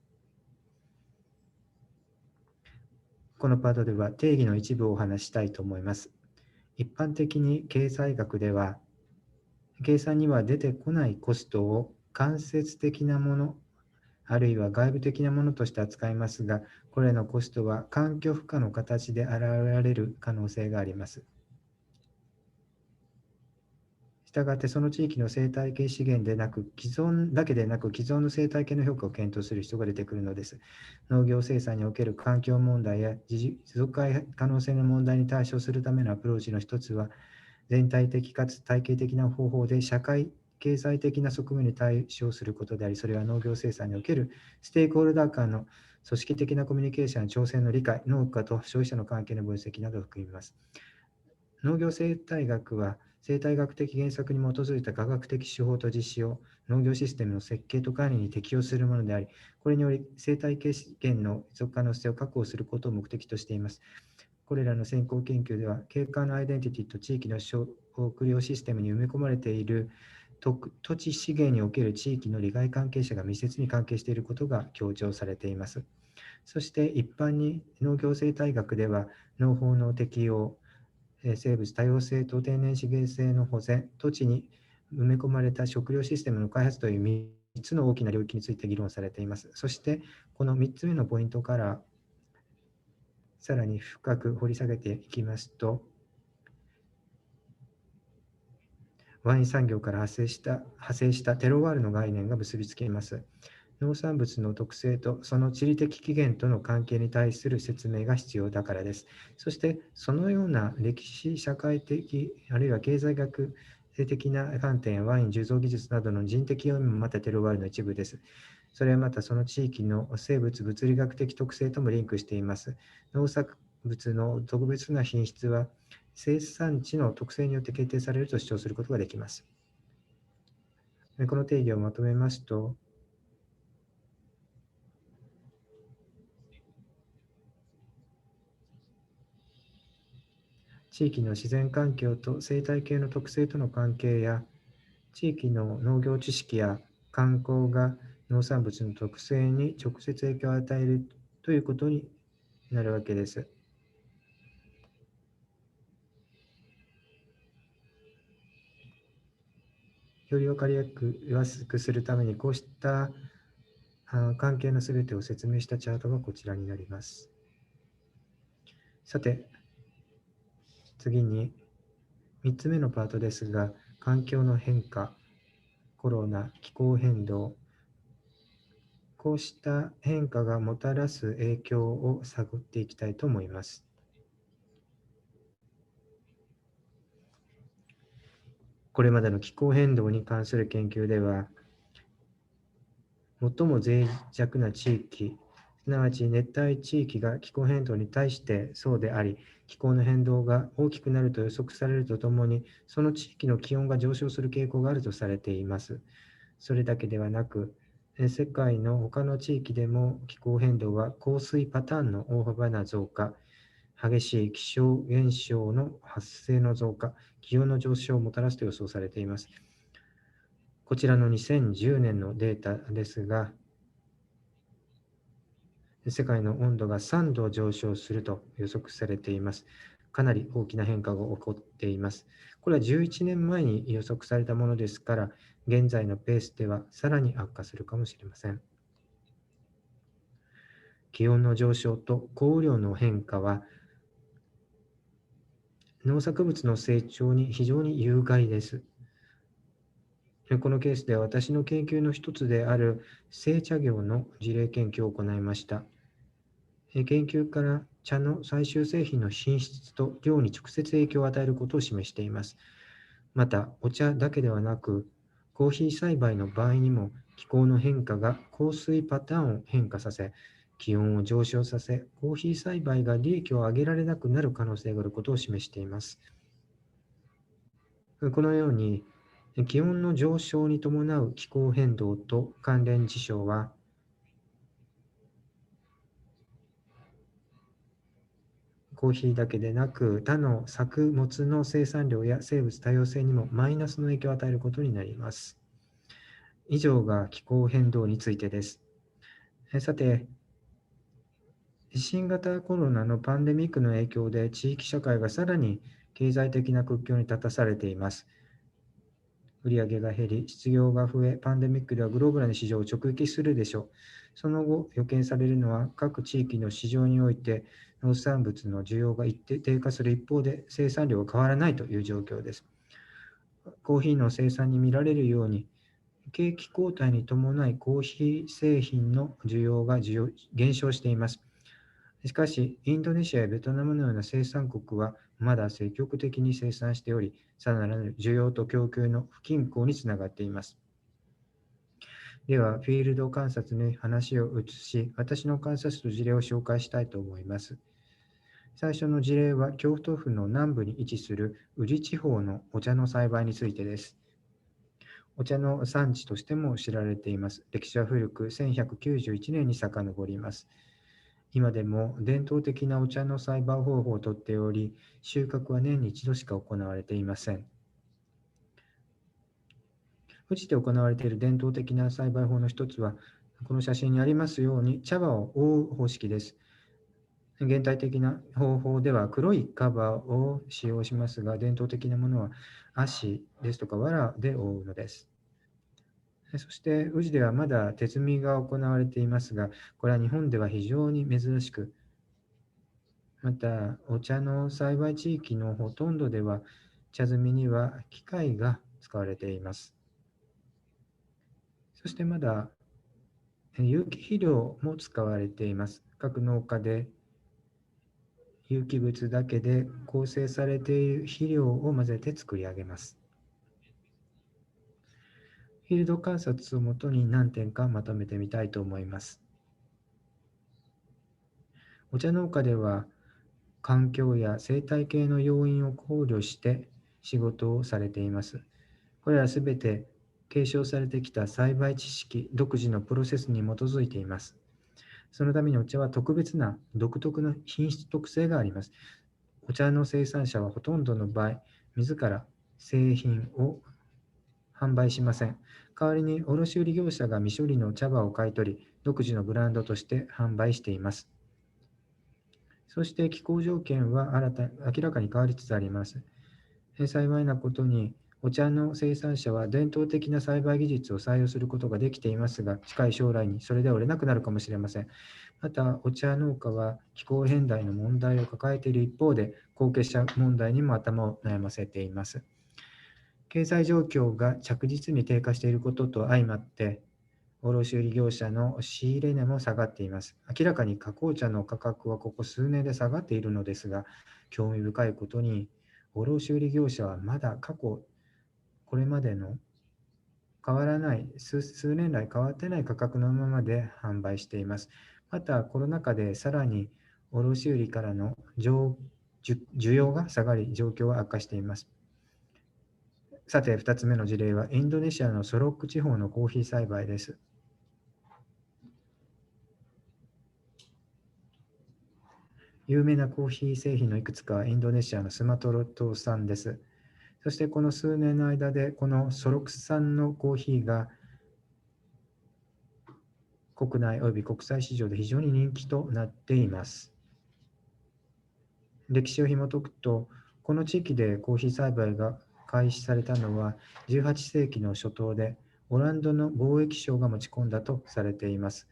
このパートでは定義の一部をお話したいと思います。一般的に経済学では、計算には出てこないコストを間接的なもの、あるいは外部的なものとして扱いますが、これらのコストは環境負荷の形で現れる可能性があります。したがってその地域の生態系資源でなく、既存だけでなく既存の生態系の評価を検討する必要が出てくるのです。農業生産における環境問題や持続可能性の問題に対処するためのアプローチの一つは、全体的かつ体系的な方法で社会経済的な側面に対処することであり、それは農業生産におけるステークホルダー間の組織的なコミュニケーション、挑戦の理解、農家と消費者の関係の分析などを含みます。農業生態学は生態学的原則に基づいた科学的手法と実施を農業システムの設計と管理に適用するものであり、これにより生態系資源の持続可能性を確保することを目的としています。これらの先行研究では、景観のアイデンティティと地域の食料システムに埋め込まれている土地資源における地域の利害関係者が密接に関係していることが強調されています。そして一般に農業生態学では、農法の適用、生物多様性と天然資源性の保全、土地に埋め込まれた食料システムの開発という3つの大きな領域について議論されています。そして、この3つ目のポイントからさらに深く掘り下げていきますと、ワイン産業から派生したテロワールの概念が結びつきます。農産物の特性とその地理的起源との関係に対する説明が必要だからです。そして、そのような歴史、社会的、あるいは経済学的な観点やワイン醸造技術などの人的要因もまたテロワールの一部です。それはまたその地域の生物物理学的特性ともリンクしています。農作物の特別な品質は生産地の特性によって決定されると主張することができます。この定義をまとめますと、地域の自然環境と生態系の特性との関係や、地域の農業知識や観光が農産物の特性に直接影響を与えるということになるわけです。より分かりやすくするために、こうした関係のすべてを説明したチャートがこちらになります。さて、次に3つ目のパートですが、環境の変化、コロナ、気候変動、こうした変化がもたらす影響を探っていきたいと思います。これまでの気候変動に関する研究では、最も脆弱な地域、すなわち熱帯地域が気候変動に対してそうであり、気候の変動が大きくなると予測されるとともに、その地域の気温が上昇する傾向があるとされています。それだけではなく、世界の他の地域でも気候変動は降水パターンの大幅な増加、激しい気象現象の発生の増加、気温の上昇をもたらすと予想されています。こちらの2010年のデータですが、世界の温度が3度上昇すると予測されています。かなり大きな変化が起こっています。これは11年前に予測されたものですから、現在のペースではさらに悪化するかもしれません。気温の上昇と降雨量の変化は、農作物の成長に非常に有害です。このケースでは私の研究の一つである製茶業の事例研究を行いました。研究から茶の最終製品の品質と量に直接影響を与えることを示しています。また、お茶だけではなく、コーヒー栽培の場合にも気候の変化が降水パターンを変化させ、気温を上昇させ、コーヒー栽培が利益を上げられなくなる可能性があることを示しています。このように、気温の上昇に伴う気候変動と関連事象は、コーヒーだけでなく、他の作物の生産量や生物多様性にもマイナスの影響を与えることになります。以上が気候変動についてです。さて、新型コロナのパンデミックの影響で地域社会がさらに経済的な苦境に立たされています。売上が減り、失業が増え、パンデミックではグローバルな市場を直撃するでしょう。その後、予見されるのは各地域の市場において農産物の需要が一定低下する一方で生産量が変わらないという状況です。コーヒーの生産に見られるように、景気後退に伴いコーヒー製品の需要が減少しています。しかし、インドネシアやベトナムのような生産国はまだ積極的に生産しており、さらなる需要と供給の不均衡につながっています。では、フィールド観察に話を移し、私の観察と事例を紹介したいと思います。最初の事例は、京都府の南部に位置する宇治地方のお茶の栽培についてです。お茶の産地としても知られています。歴史は古く、1191年に遡ります。今でも伝統的なお茶の栽培方法をとっており、収穫は年に一度しか行われていません。宇治で行われている伝統的な栽培法の一つは、この写真にありますように茶葉を覆う方式です。現代的な方法では黒いカバーを使用しますが、伝統的なものは足ですとか藁で覆うのです。そして、宇治ではまだ手摘みが行われていますが、これは日本では非常に珍しく、また、お茶の栽培地域のほとんどでは、茶摘みには機械が使われています。そしてまだ、有機肥料も使われています。各農家で有機物だけで構成されている肥料を混ぜて作り上げます。フィールド観察をもとに何点かまとめてみたいと思います。お茶農家では、環境や生態系の要因を考慮して仕事をされています。これらすべて継承されてきた栽培知識、独自のプロセスに基づいています。そのためにお茶は特別な独特の品質特性があります。お茶の生産者はほとんどの場合、自ら製品を販売しません。代わりに卸売業者が未処理の茶葉を買い取り、独自のブランドとして販売しています。そして気候条件は明らかに変わりつつあります。幸いなことに、お茶の生産者は伝統的な栽培技術を採用することができていますが、近い将来にそれでは売れなくなるかもしれません。また、お茶農家は気候変動の問題を抱えている一方で、後継者問題にも頭を悩ませています。経済状況が着実に低下していることと相まって、卸売業者の仕入れ値も下がっています。明らかに加工茶の価格はここ数年で下がっているのですが、興味深いことに、卸売業者はまだこれまでの変わらない数年来変わってない価格のままで販売しています。また、コロナ禍でさらに卸売からの需要が下がり、状況は悪化しています。さて、2つ目の事例は、インドネシアのソロック地方のコーヒー栽培です。有名なコーヒー製品のいくつかはインドネシアのスマトラ島産です。そしてこの数年の間で、このソロック産のコーヒーが国内および国際市場で非常に人気となっています。歴史を紐解くと、この地域でコーヒー栽培が開始されたのは18世紀の初頭で、オランダの貿易商が持ち込んだとされています。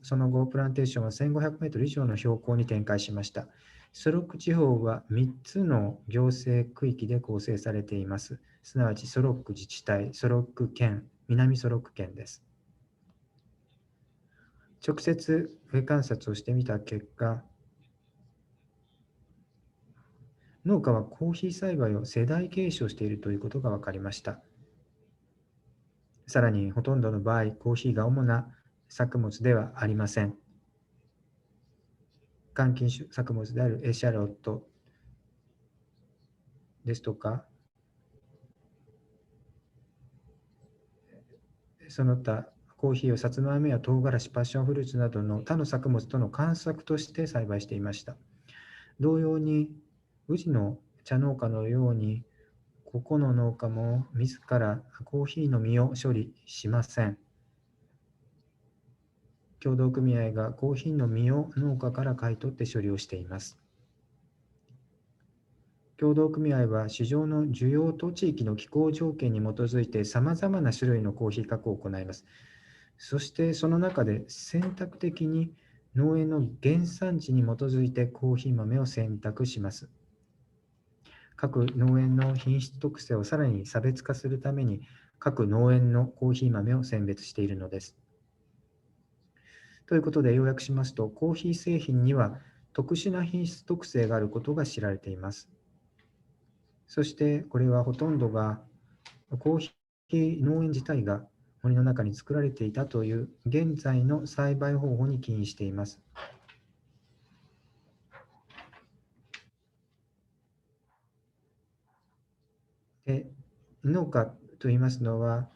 その後、プランテーションは1500メートル以上の標高に展開しました。ソロック地方は3つの行政区域で構成されています。すなわちソロック自治体、ソロック県、南ソロック県です。直接観察をしてみた結果、農家はコーヒー栽培を世代継承しているということが分かりました。さらに、ほとんどの場合、コーヒーが主な作物ではありません。換金作物であるエシャロットですとか、その他、コーヒーをさつまいもや唐辛子、パッションフルーツなどの他の作物との間作として栽培していました。同様に、宇治の茶農家のように、個々の農家も自らコーヒーの実を処理しません。協同組合がコーヒーの実を農家から買い取って処理をしています。協同組合は市場の需要と地域の気候条件に基づいてさまざまな種類のコーヒー加工を行います。そしてその中で選択的に農園の原産地に基づいてコーヒー豆を選択します。各農園の品質特性をさらに差別化するために各農園のコーヒー豆を選別しているのです。ということで要約しますと、コーヒー製品には特殊な品質特性があることが知られています。そしてこれはほとんどがコーヒー農園自体が森の中に作られていたという現在の栽培方法に起因しています。で、農家といいますのは、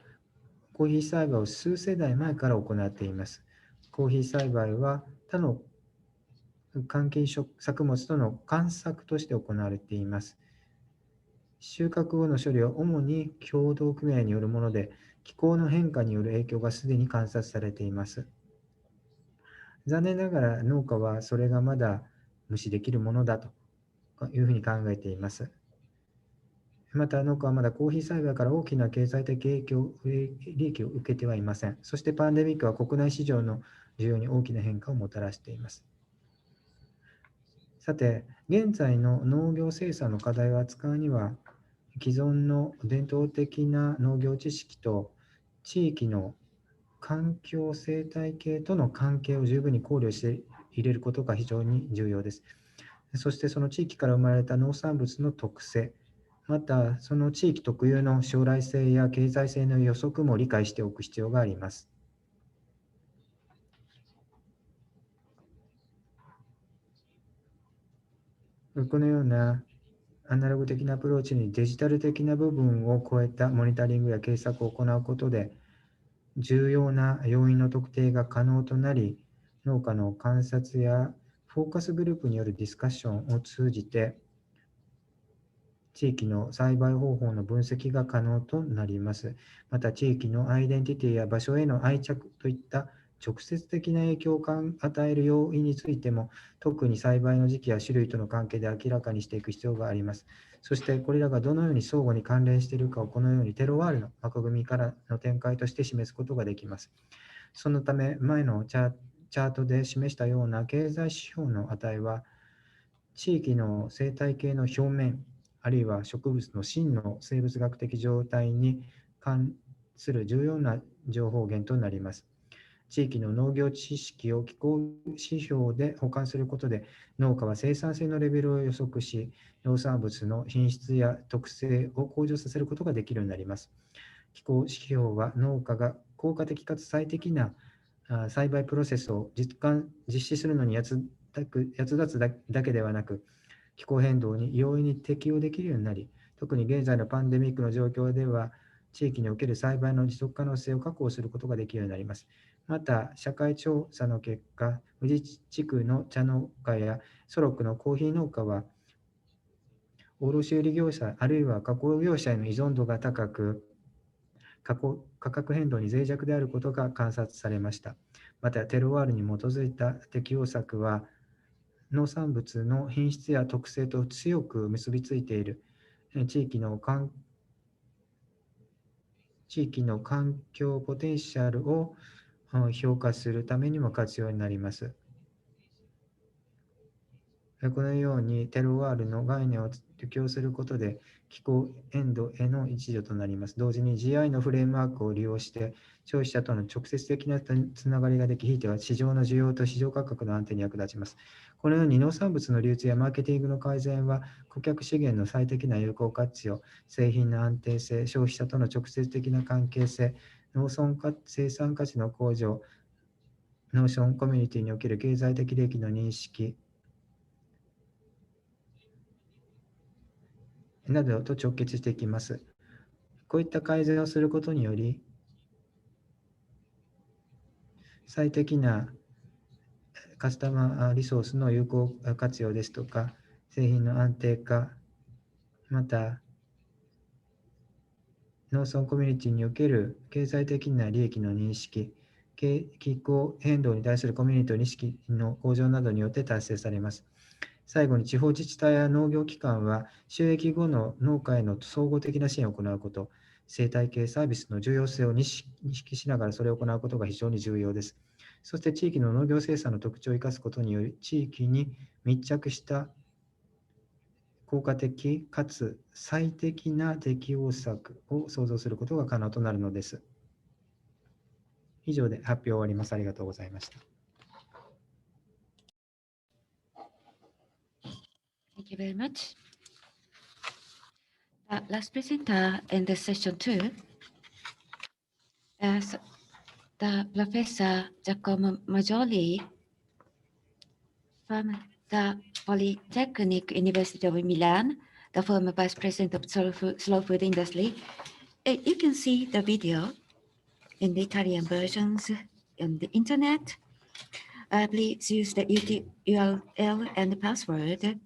コーヒー栽培を数世代前から行っています。コーヒー栽培は他の関係作物との間作として行われています。収穫後の処理は主に協同組合によるもので、気候の変化による影響がすでに観察されています。残念ながら農家はそれがまだ無視できるものだというふうに考えています。また農家はまだコーヒー栽培から大きな経済的利益を受けてはいません。そしてパンデミックは国内市場の需要に大きな変化をもたらしています。さて、現在の農業生産の課題を扱うには、既存の伝統的な農業知識と地域の環境生態系との関係を十分に考慮して入れることが非常に重要です。そしてその地域から生まれた農産物の特性、またその地域特有の将来性や経済性の予測も理解しておく必要があります。このようなアナログ的なアプローチにデジタル的な部分を超えたモニタリングや計測を行うことで、重要な要因の特定が可能となり、農家の観察やフォーカスグループによるディスカッションを通じて、地域の栽培方法の分析が可能となります。また、地域のアイデンティティや場所への愛着といった直接的な影響を与える要因についても、特に栽培の時期や種類との関係で明らかにしていく必要があります。そして、これらがどのように相互に関連しているかをこのようにテロワールの枠組みからの展開として示すことができます。そのため、前のチャートで示したような経済指標の値は、地域の生態系の表面、あるいは植物の真の生物学的状態に関する重要な情報源となります。地域の農業知識を気候指標で補完することで、農家は生産性のレベルを予測し、農産物の品質や特性を向上させることができるようになります。気候指標は農家が効果的かつ最適な栽培プロセスを実施するのに役立つだけではなく、気候変動に容易に適応できるようになり、特に現在のパンデミックの状況では、地域における栽培の持続可能性を確保することができるようになります。また、社会調査の結果、宇治地区の茶農家やソロックのコーヒー農家は、卸売業者あるいは加工業者への依存度が高く、価格変動に脆弱であることが観察されました。また、テロワールに基づいた適応策は、農産物の品質や特性と強く結びついている地域の環境ポテンシャルを評価するためにも活用になります。このようにテロワールの概念を適用することで気候変動への一助となります。同時に GI のフレームワークを利用して消費者との直接的なつながりができ、ひいては市場の需要と市場価格の安定に役立ちます。このように農産物の流通やマーケティングの改善は顧客資源の最適な有効活用、製品の安定性、消費者との直接的な関係性、農村生産価値の向上、農村コミュニティにおける経済的利益の認識、などと直結していきます。こういった改善をすることにより、最適なカスタマーリソースの有効活用ですとか、製品の安定化、また、農村コミュニティにおける経済的な利益の認識、気候変動に対するコミュニティの意識の向上などによって達成されます。最後に地方自治体や農業機関は収益後の農家への総合的な支援を行うこと、生態系サービスの重要性を認識しながらそれを行うことが非常に重要です。そして地域の農業生産の特徴を生かすことにより、地域に密着した効果的かつ最適な適応策を創造することが可能となるのです。以上で発表を終わります。ありがとうございました。Thank you very much. The last presenter in this session too is the Professor Giacomo Maggioli from the Polytechnic University of Milan, the former Vice President of Slow Food Industry. You can see the video in the Italian versions on the internet. Please use the URL and the password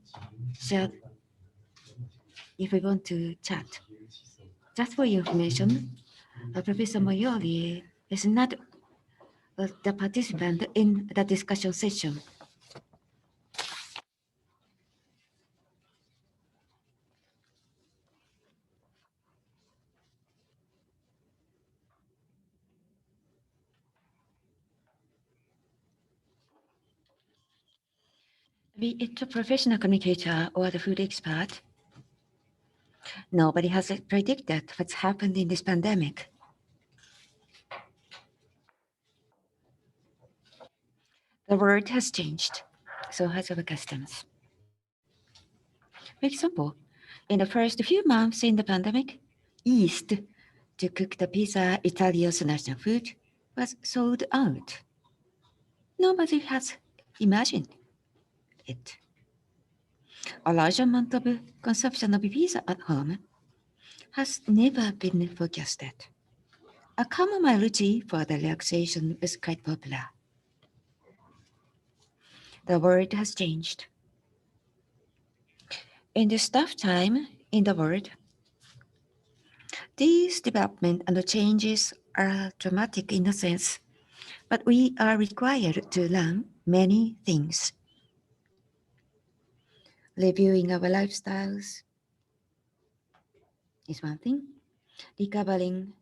shared if you want to chat. Just for your information, Professor Moyoli is not the participant in the discussion session. Be it a professional communicator or the food expert, nobody has predicted what's happened in this pandemic. The world has changed, so has our customs. For example, in the first few months in the pandemic, yeast to cook the pizza, Italia's national food, was sold out. Nobody has imagined it. A large amount of consumption of pizza at home has never been forecasted. A chamomile tea for the relaxation is quite popular. The world has changed. In this tough time in the world, these developments and the changes are dramatic in a sense, but we are required to learn many things. Reviewing our lifestyles is one thing. Recovering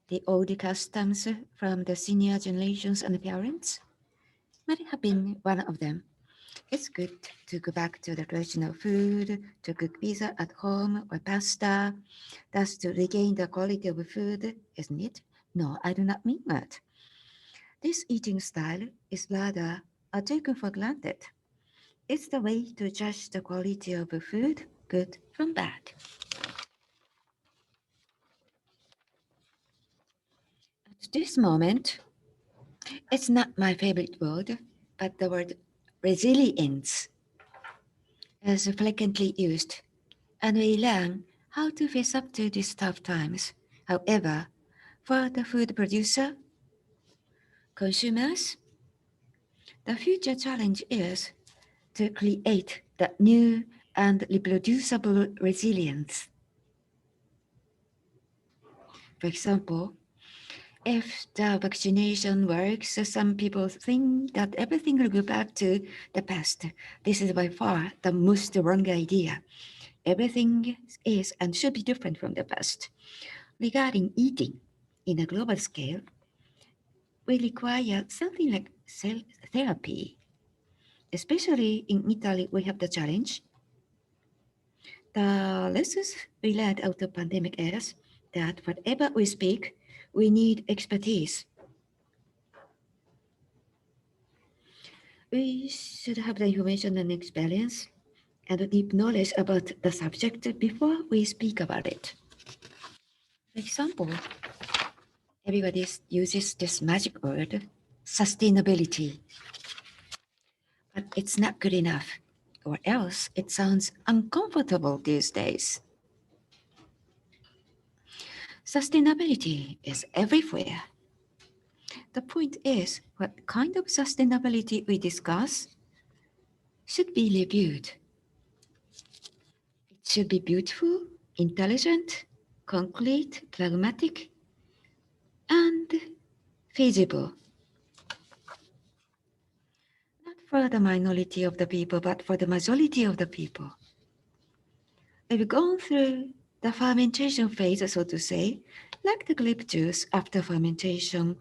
the old customs from the senior generations and parents might have been one of them. It's good to go back to the traditional food, to cook pizza at home or pasta. That's to regain the quality of food, isn't it? No, I do not mean that. This eating style is rather taken for granted. It's the way to judge the quality of food, good from bad. At this moment, it's not my favorite word, but the word resilience is frequently used, and we learn how to face up to these tough times. However, for the food producer, consumers, the future challenge is to create the new and reproducible resilience. For example, if the vaccination works, some people think that everything will go back to the past. This is by far the most wrong idea. Everything is and should be different from the past. Regarding eating in a global scale, we require something like cell therapy. Especially in Italy, we have the challenge. The lessons we learned out of pandemic is that whatever we speak, we need expertise. We should have the information and experience and deep knowledge about the subject before we speak about it. For example, everybody uses this magic word, sustainability. But it's not good enough, or else it sounds uncomfortable these days. Sustainability is everywhere. The point is, what kind of sustainability we discuss should be reviewed. It should be beautiful, intelligent, concrete, pragmatic, and feasible. Not for the minority of the people, but for the majority of the people. We've gone through the fermentation phase, so to say, like the grape juice after fermentation,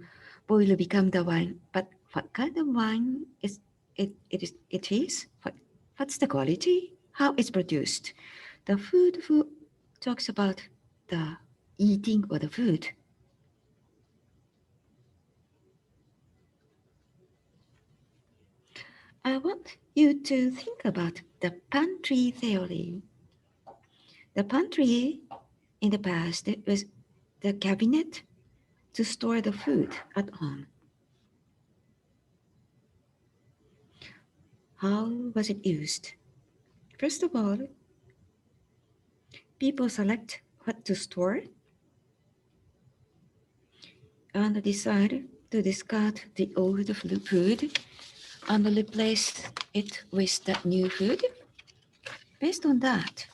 boil become the wine. But what kind of wine is it is? What's the quality? How it's produced? The food talks about the eating or the food. I want you to think about the pantry theory. The pantry in the past was the cabinet to store the food at home. How was it used? First of all, people select what to store and decide to discard the old food and replace it with the new food. Based on that,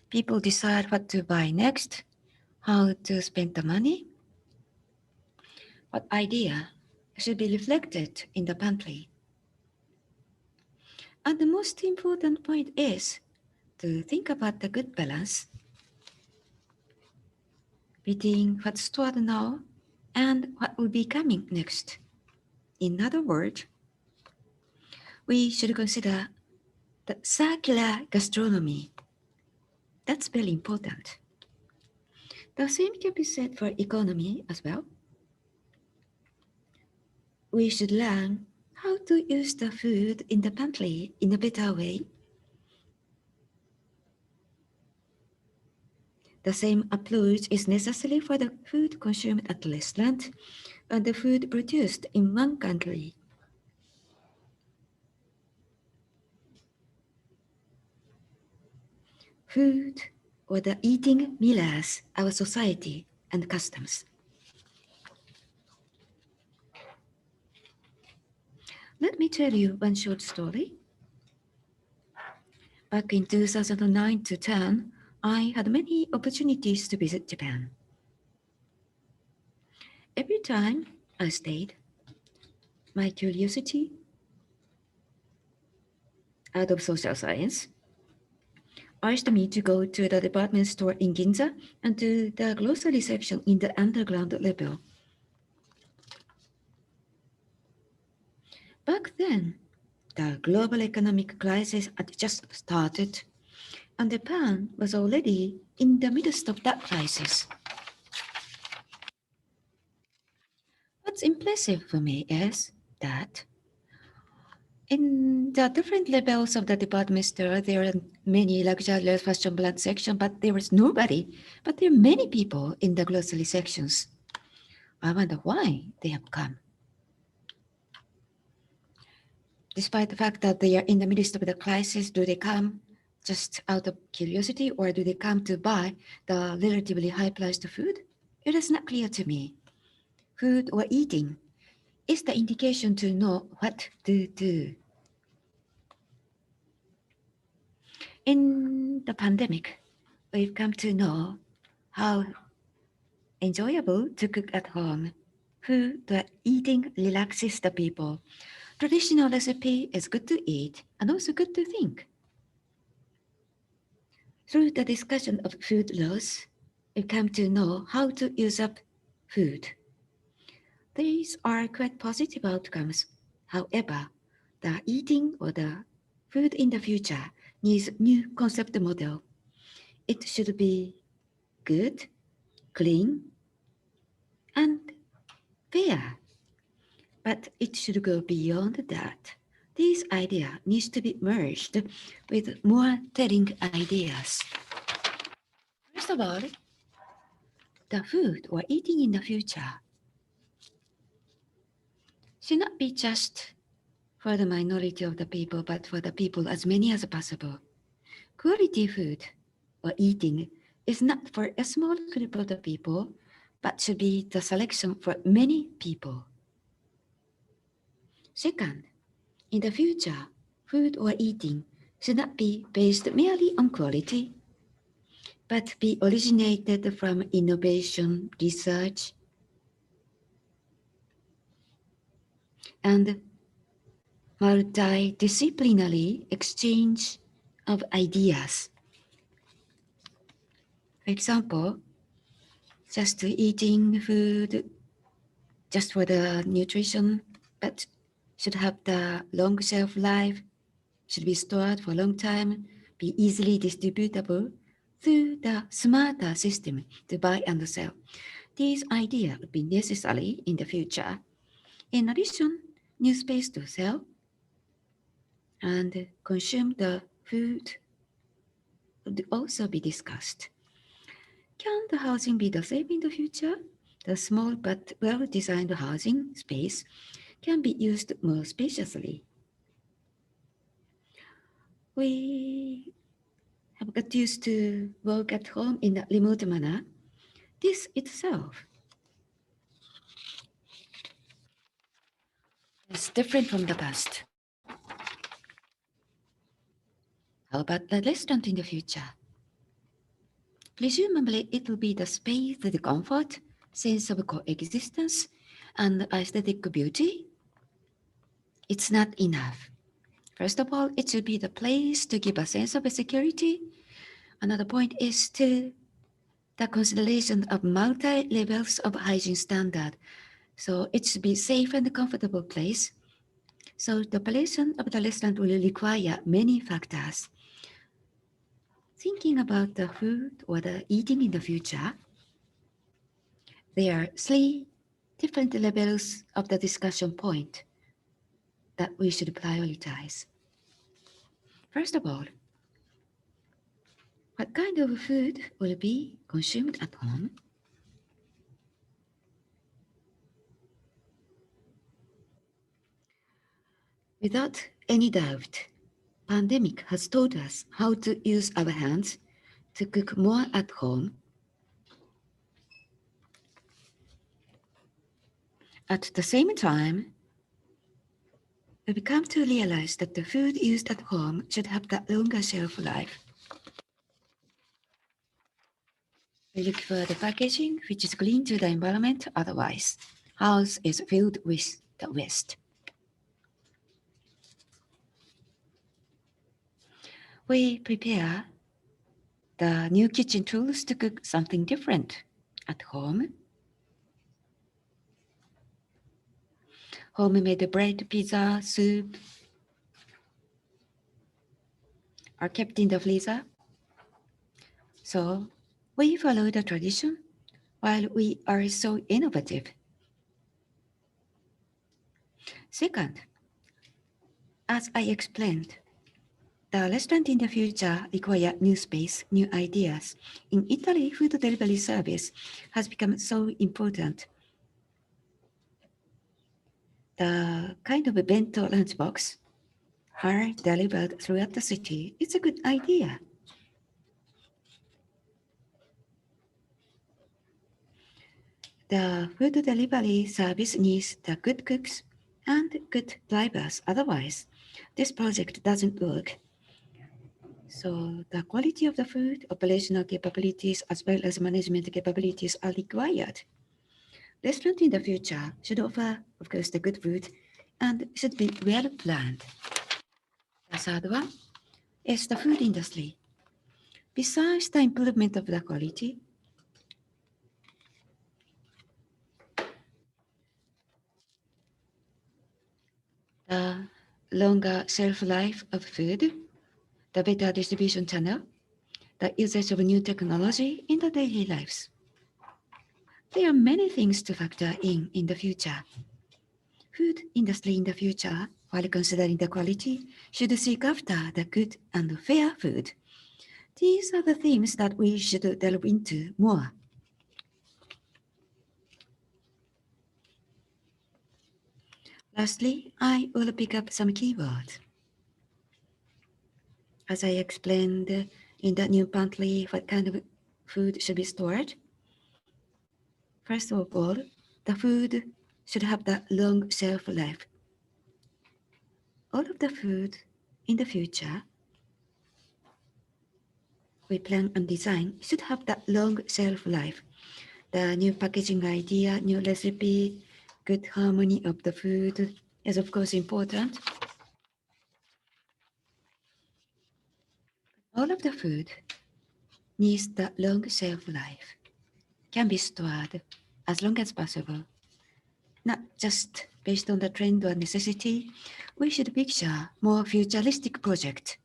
people decide what to buy next, how to spend the money, what idea should be reflected in the pantry. And the most important point is to think about the good balance between what's stored now and what will be coming next. In other words, we should consider the circular gastronomy. That's very important. The same can be said for economy as well. We should learn how to use the food in the pantry in a better way. The same approach is necessary for the food consumed at the restaurant and the food produced in one country. Food or the eating mirrors our society and customs. Let me tell you one short story. Back in 2009 to 10, I had many opportunities to visit Japan. Every time I stayed, my curiosity out of social science urged me to go to the department store in Ginza and to the grocery section in the underground level. Back then, the global economic crisis had just started, and Japan was already in the midst of that crisis. What's impressive for me is that in the different levels of the department store, there are many luxurious fashion brand sections, but there was nobody. But there are many people in the grocery sections. I wonder why they have come. Despite the fact that they are in the midst of the crisis, do they come just out of curiosity, or do they come to buy the relatively high-priced food? It is not clear to me. Food or eating is the indication to know what to do. In the pandemic, we've come to know how enjoyable to cook at home. Food or eating relaxes the people. Traditional recipe is good to eat and also good to think. Through the discussion of food loss, we come to know how to use up food. These are quite positive outcomes. However, the eating or the food in the future needs new concept model. It should be good, clean, and fair. But it should go beyond that. This idea needs to be merged with more telling ideas. First of all, the food or eating in the future should not be just for the minority of the people, but for the people as many as possible. Quality food or eating is not for a small group of the people, but should be the selection for many people. Second, in the future, food or eating should not be based merely on quality, but be originated from innovation, research, and multidisciplinary exchange of ideas. For example, just eating food just for the nutrition, but should have the long shelf life, should be stored for a long time, be easily distributable through the smarter system to buy and sell. These ideas would be necessary in the future. In addition, new space to sell and consume the food would also be discussed. Can the housing be the same in the future? The small but well-designed housing space can be used more spaciously. We have got used to work at home in a remote manner. This itself is different from the past. How about the restaurant in the future? Presumably, it will be the space, the comfort, sense of coexistence, and aesthetic beauty. It's not enough. First of all, it should be the place to give a sense of security. Another point is to the consideration of multi-levels of hygiene standard. So it should be safe and comfortable place. So the operation of the restaurant will require many factors. Thinking about the food or the eating in the future, there are 3 different levels of the discussion point that we should prioritize. First of all, what kind of food will be consumed at home? Without any doubt, pandemic has taught us how to use our hands to cook more at home. At the same time, we've come to realize that the food used at home should have that longer shelf life. We look for the packaging which is clean to the environment, otherwise, house is filled with the waste. We prepare the new kitchen tools to cook something different at home. Homemade bread, pizza, soup are kept in the freezer. So we follow the tradition while we are so innovative. Second, as I explained, the restaurant in the future require new space, new ideas. In Italy, food delivery service has become so important. The kind of a bento lunchbox are delivered throughout the city. It's a good idea. The food delivery service needs the good cooks and good drivers. Otherwise, this project doesn't work. So the quality of the food, operational capabilities, as well as management capabilities are required. Restaurant in the future should offer, of course, the good food and should be well planned. The third one is the food industry. Besides the improvement of the quality, the longer shelf life of food, the better distribution channel, the usage of new technology in the daily lives. There are many things to factor in the future. Food industry in the future, while considering the quality, should seek after the good and fair food. These are the themes that we should delve into more. Lastly, I will pick up some keywords. As I explained in the new pantry, what kind of food should be stored? First of all, the food should have the long shelf life. All of the food in the future we plan and design should have that long shelf life. The new packaging idea, new recipe, good harmony of the food is of course important. All of the food needs the long shelf life, can be stored as long as possible. Not just based on the trend or necessity, we should picture more futuristic project.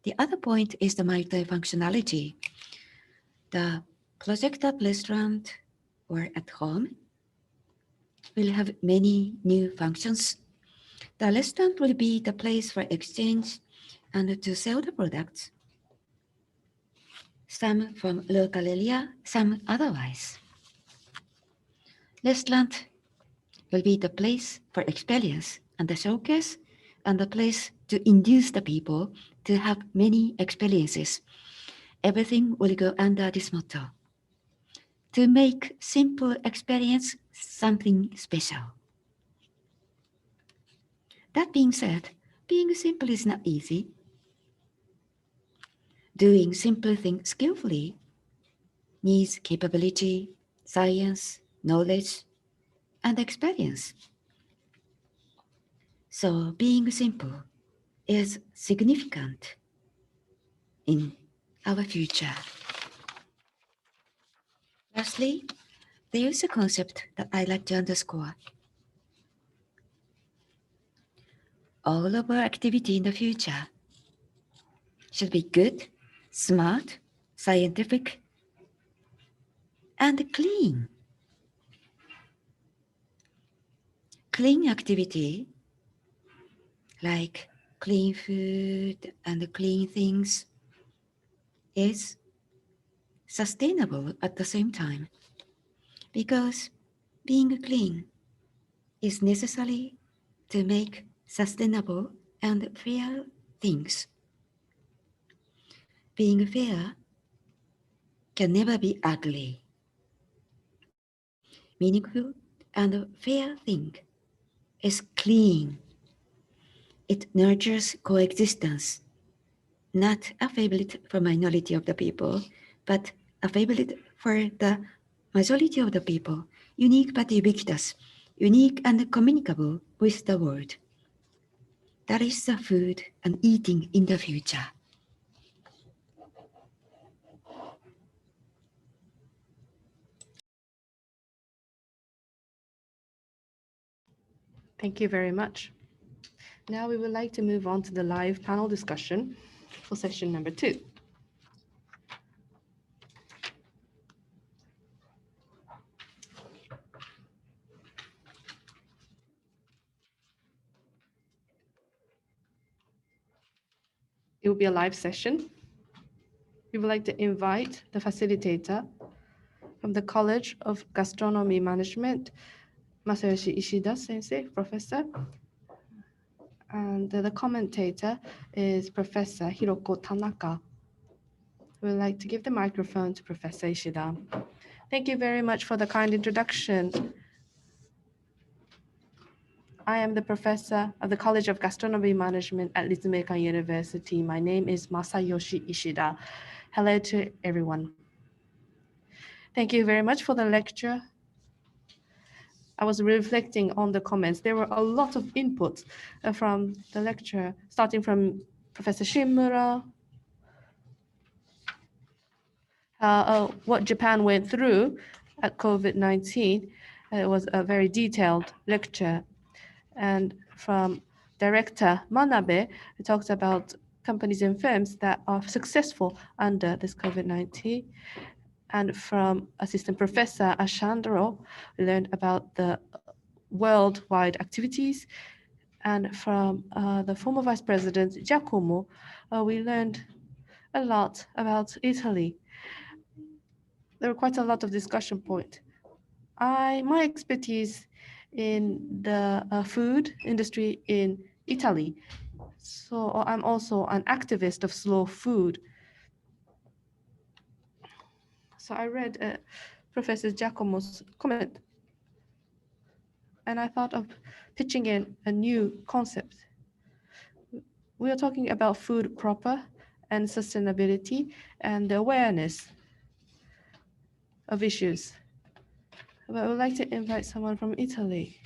The other point is the multi-functionality. The project at restaurant or at home will have many new functions. The restaurant will be the place for exchange and to sell the products, some from local area, some otherwise. Restaurant will be the place for experience and the showcase and the place to induce the people to have many experiences. Everything will go under this motto. To make simple experience something special. That being said, being simple is not easy. Doing simple things skillfully needs capability, science, knowledge, and experience. So being simple is significant in our future. Lastly, there is a concept that I like to underscore. All of our activity in the future should be good, smart, scientific, and clean. Clean activity, like clean food and clean things, is sustainable at the same time, because being clean is necessary to make sustainable and fair things. Being fair can never be ugly. Meaningful and fair thing is clean. It nurtures coexistence, not a favorite for minority of the people, but a favorite for the majority of the people, unique but ubiquitous, unique and communicable with the world. That is the food and eating in the future. Thank you very much. Now we would like to move on to the live panel discussion for session number 2. It will be a live session. We would like to invite the facilitator from the College of Gastronomy Management, Masayoshi Ishida Sensei, Professor. And the commentator is Professor Hiroko Tanaka. We would like to give the microphone to Professor Ishida. Thank you very much for the kind introduction. I am the professor of the College of Gastronomy Management at Ritsumeikan University. My name is Masayoshi Ishida. Hello to everyone. Thank you very much for the lecture. I was reflecting on the comments. There were a lot of input from the lecture, starting from Professor Shimura, what Japan went through at COVID-19. It was a very detailed lecture. And from Director Manabe, who talks about companies and firms that are successful under this COVID-19. And from Assistant Professor Ashandro, we learned about the worldwide activities. And from the former Vice President Giacomo, we learned a lot about Italy. There were quite a lot of discussion points. My expertise in the food industry in Italy. So I'm also an activist of slow food. So I read Professor Giacomo's comment, and I thought of pitching in a new concept. We are talking about food proper and sustainability and the awareness of issues. But I would like to invite someone from Italy.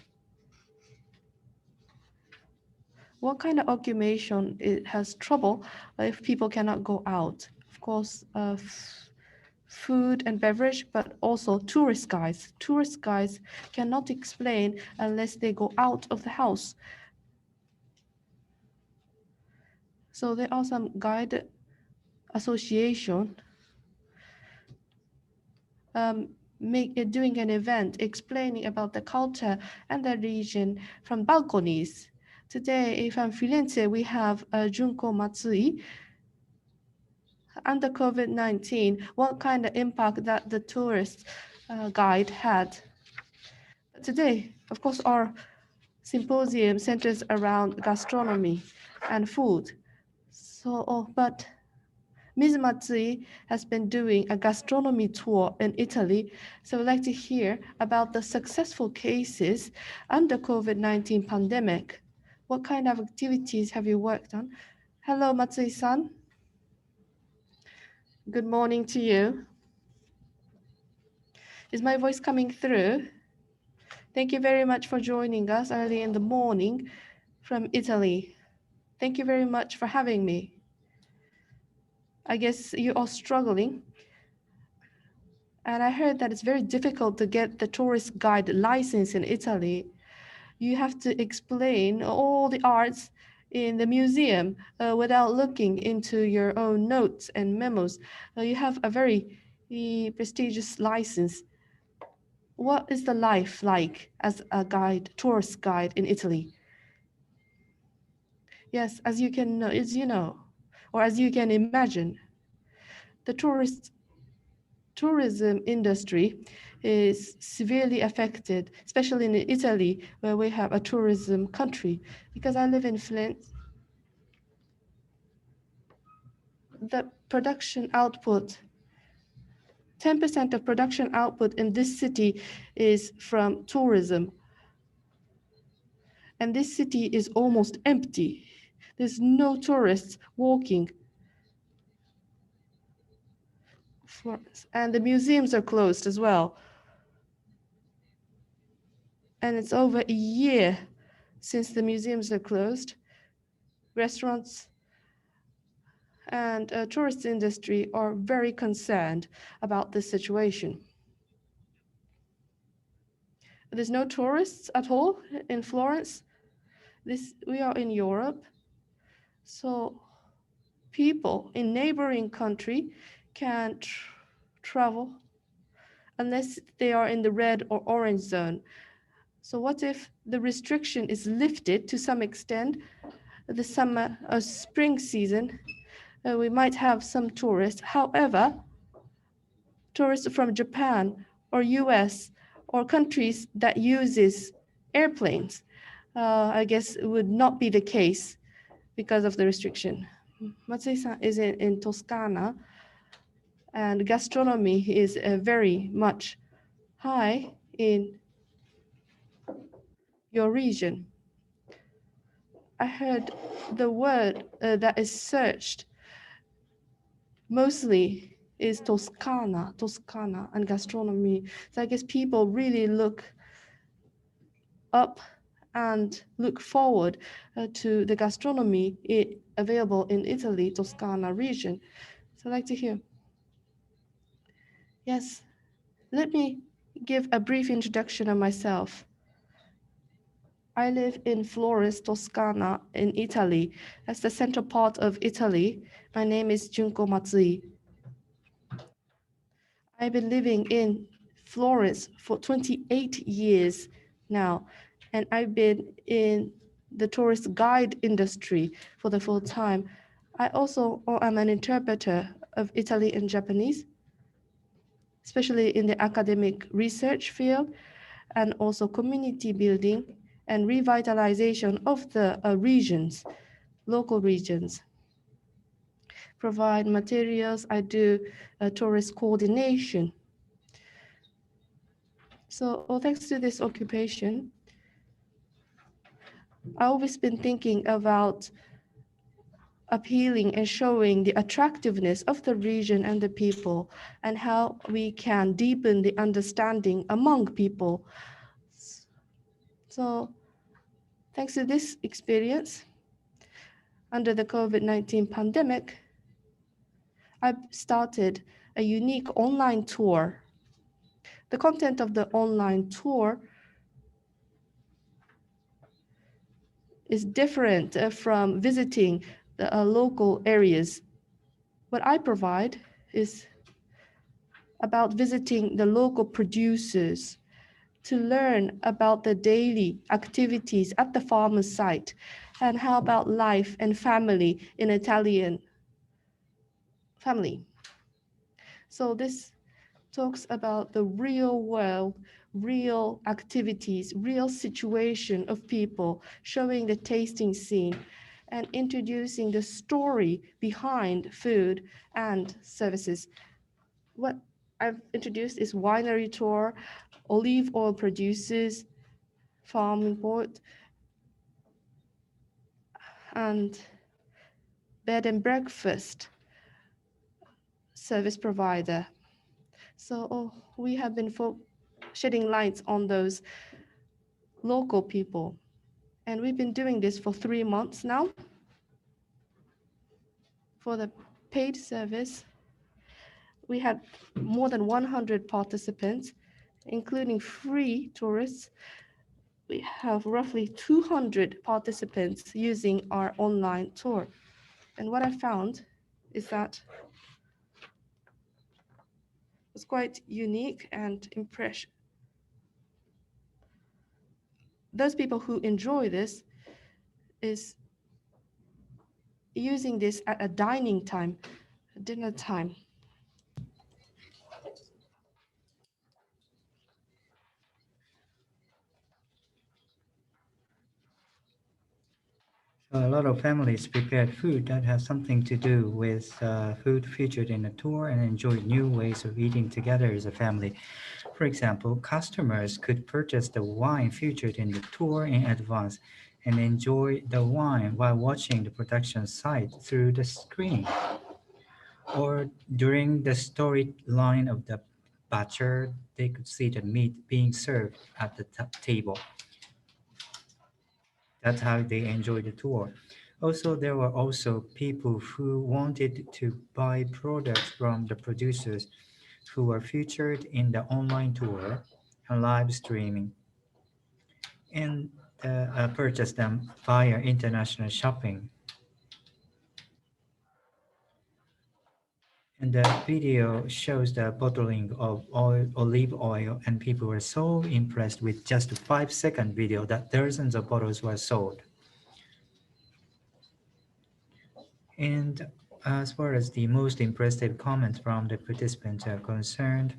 What kind of occupation it has trouble if people cannot go out? Of course, food and beverage, but also tourist guides. Tourist guides cannot explain unless they go out of the house. So there are some guide association doing an event explaining about the culture and the region from balconies. Today, from Firenze, we have Junko Matsui. Under COVID-19, what kind of impact that the tourist guide had. Today, of course, our symposium centers around gastronomy and food. So, but Ms. Matsui has been doing a gastronomy tour in Italy. So I'd like to hear about the successful cases under COVID-19 pandemic. What kind of activities have you worked on? Hello, Matsui-san. Good morning to you. Is my voice coming through? Thank you very much for joining us early in the morning from Italy. Thank you very much for having me. I guess you are struggling. And I heard that it's very difficult to get the tourist guide license in Italy. You have to explain all the arts in the museum without looking into your own notes and memos. You have a very prestigious license. What is the life like as a guide, tourist guide in Italy? Yes, as you can know, or as you can imagine, the tourism industry is severely affected, especially in Italy, where we have a tourism country. Because I live in Flint, the production output, 10% of production output in this city is from tourism. And this city is almost empty. There's no tourists walking. And the museums are closed as well. And it's over a year since the museums are closed. Restaurants and tourist industry are very concerned about this situation. There's no tourists at all in Florence. We are in Europe, so people in neighboring country can't travel unless they are in the red or orange zone. So what if the restriction is lifted to some extent, the summer or spring season, we might have some tourists. However, tourists from Japan or US or countries that uses airplanes, I guess it would not be the case because of the restriction. Matsui-san is in Toscana, and gastronomy is very much high in your region. I heard the word that is searched mostly is Toscana and gastronomy. So I guess people really look up and look forward to the gastronomy available in Italy, Toscana region. So I'd like to hear. Yes, let me give a brief introduction of myself. I live in Florence, Toscana in Italy. That's the central part of Italy. My name is Junko Matsui. I've been living in Florence for 28 years now, and I've been in the tourist guide industry for the full time. I also am an interpreter of Italy and Japanese, especially in the academic research field, and also community building and revitalization of the regions, local regions. Provide materials, I do tourist coordination. So thanks to this occupation, I've always been thinking about appealing and showing the attractiveness of the region and the people and how we can deepen the understanding among people. So thanks to this experience, under the COVID-19 pandemic, I started a unique online tour. The content of the online tour is different from visiting the local areas. What I provide is about visiting the local producers to learn about the daily activities at the farmer's site and how about life and family in Italian family. So this talks about the real world, real activities, real situation of people, showing the tasting scene and introducing the story behind food and services. What I've introduced is winery tour, olive oil producers, farm import, and bed and breakfast service provider. So we have been shedding lights on those local people. And we've been doing this for 3 months now. For the paid service, we had more than 100 participants, including free tourists. We have roughly 200 participants using our online tour. And what I found is that it's quite unique and impressive. Those people who enjoy this is using this at a dining time, dinner time. A lot of families prepared food that has something to do with food featured in the tour and enjoyed new ways of eating together as a family. For example, customers could purchase the wine featured in the tour in advance and enjoy the wine while watching the production site through the screen. Or during the storyline of the butcher, they could see the meat being served at the table. That's how they enjoy the tour. Also, there were also people who wanted to buy products from the producers who were featured in the online tour and live streaming, and purchase them via international shopping. And the video shows the bottling of olive oil, and people were so impressed with just a 5-second video that dozens of bottles were sold. And as far as the most impressive comments from the participants are concerned,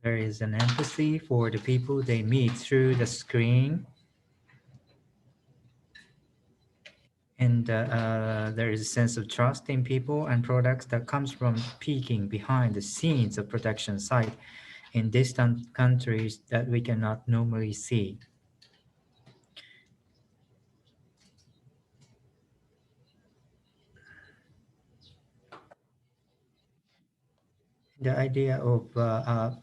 there is an empathy for the people they meet through the screen. And there is a sense of trust in people and products that comes from peeking behind the scenes of production site in distant countries that we cannot normally see. The idea of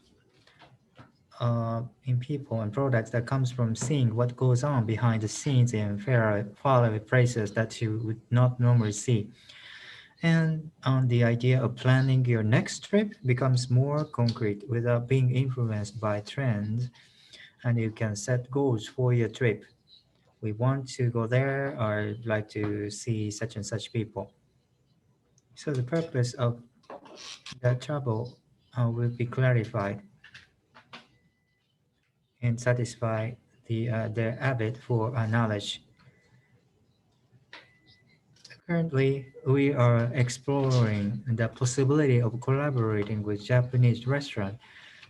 in people and products that comes from seeing what goes on behind the scenes in faraway places that you would not normally see. And on the idea of planning your next trip becomes more concrete without being influenced by trends, and you can set goals for your trip. We want to go there or like to see such and such people. So the purpose of the travel will be clarified and satisfy their habit for knowledge. Currently, we are exploring the possibility of collaborating with Japanese restaurants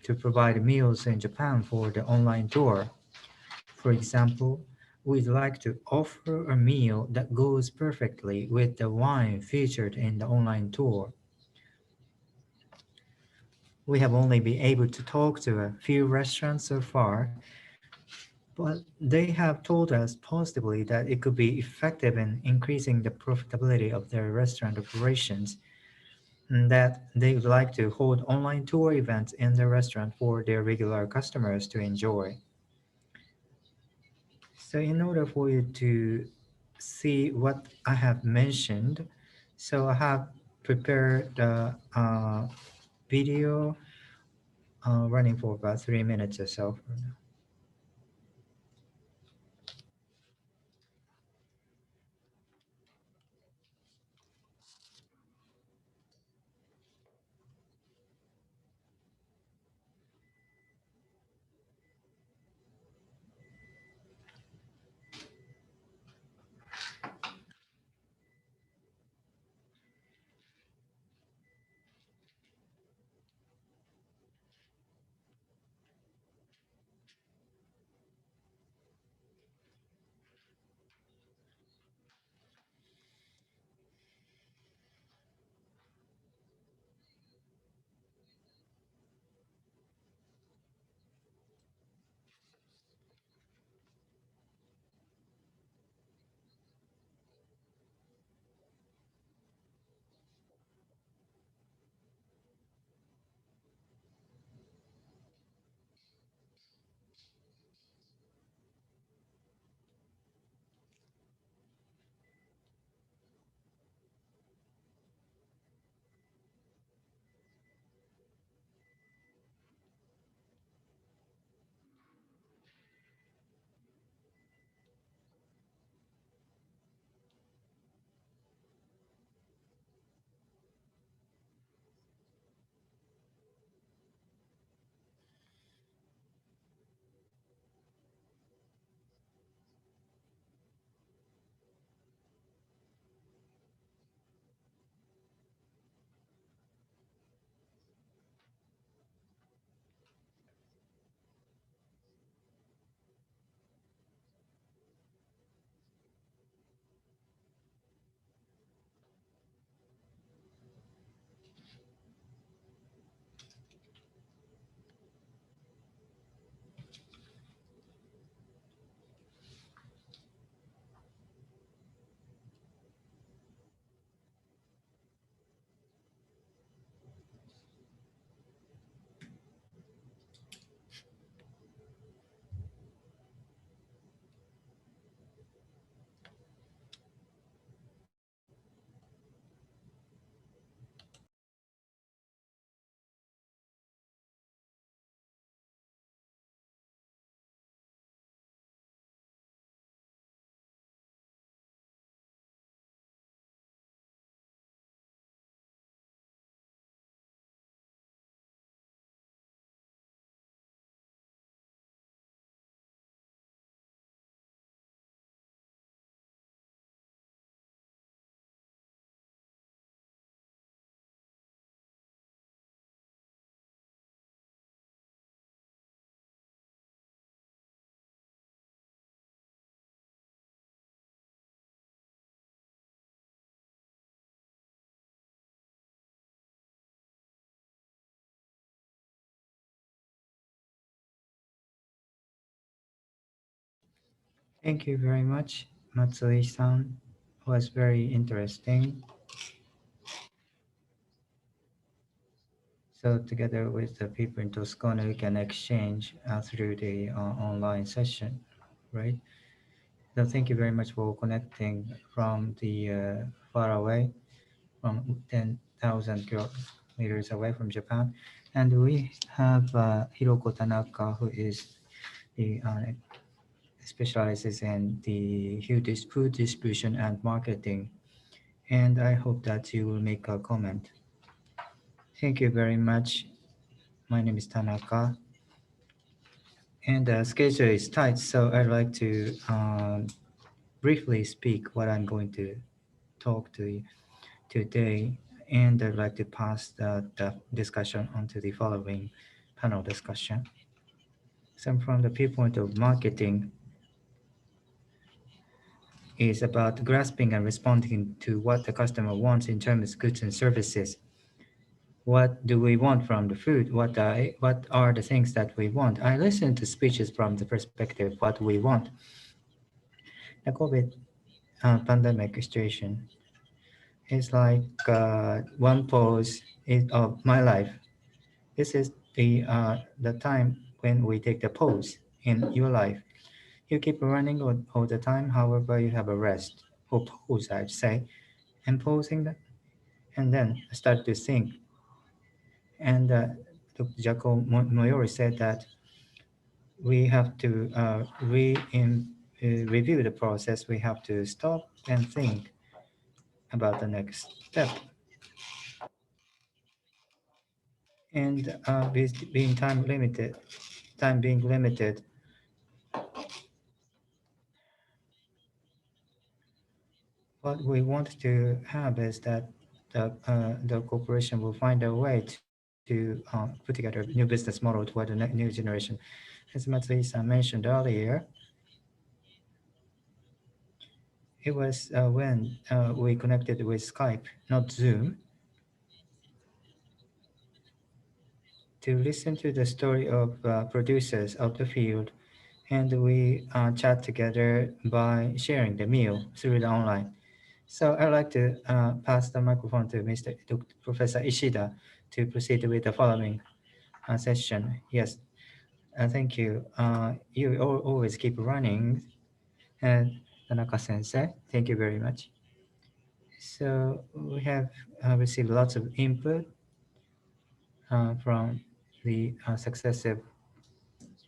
to provide meals in Japan for the online tour. For example, we'd like to offer a meal that goes perfectly with the wine featured in the online tour. We have only been able to talk to a few restaurants so far, but they have told us positively that it could be effective in increasing the profitability of their restaurant operations, and that they would like to hold online tour events in the restaurant for their regular customers to enjoy. So in order for you to see what I have mentioned, so I have prepared the video running for about 3 minutes or so. Thank you very much, Matsui-san. Was very interesting. So together with the people in Toscana, we can exchange through the online session, right? So thank you very much for connecting from the far away, from 10,000 kilometers away from Japan. And we have Hiroko Tanaka, who is the specializes in the food distribution and marketing. And I hope that you will make a comment. Thank you very much. My name is Tanaka. And the schedule is tight, so I'd like to briefly speak what I'm going to talk to you today. And I'd like to pass the discussion on to the following panel discussion. So from the viewpoint of marketing, is about grasping and responding to what the customer wants in terms of goods and services. What do we want from the food? What are the things that we want? I listen to speeches from the perspective what we want. The COVID pandemic situation is like one pause of my life. This is the time when we take the pause in your life. You keep running all the time, however, you have a rest or pause, I'd say, and pausing that, and then start to think. And Dr. Jaco Moyori said that we have to review the process. We have to stop and think about the next step. And being time being limited, what we want to have is that the corporation will find a way to put together a new business model toward the new generation. As Matsui-san mentioned earlier, it was when we connected with Skype, not Zoom, to listen to the story of producers of the field, and we chat together by sharing the meal through the online. So I'd like to pass the microphone to Professor Ishida to proceed with the following session. Yes, thank you. You always keep running, and Tanaka-sensei, thank you very much. So we have received lots of input from the successive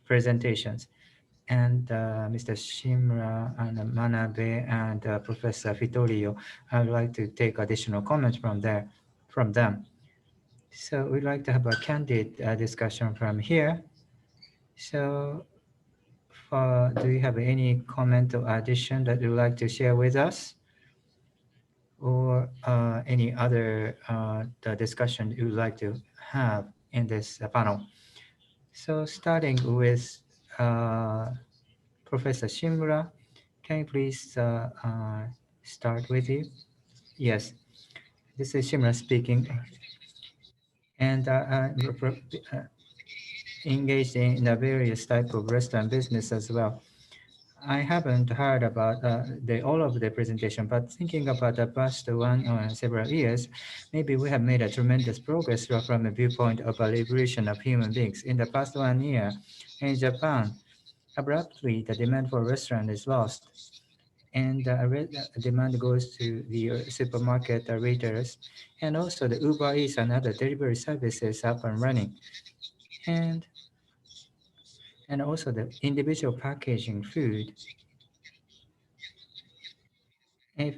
presentations. And Mr. Shimura and Manabe and Professor Fitorio, I would like to take additional comments from them. So we'd like to have a candid discussion from here. So do you have any comment or addition that you'd like to share with us? Or any other the discussion you would like to have in this panel? So starting with Professor Shimura, can you please start with you? Yes, this is Shimura speaking. And engaged in the various type of restaurant business as well. I haven't heard about all of the presentation, but thinking about the past several years, maybe we have made a tremendous progress from a viewpoint of a liberation of human beings. In the past 1 year, in Japan, abruptly the demand for restaurant is lost, and demand goes to the supermarket retailers, and also the Uber Eats and other delivery services up and running, and also the individual packaging food. If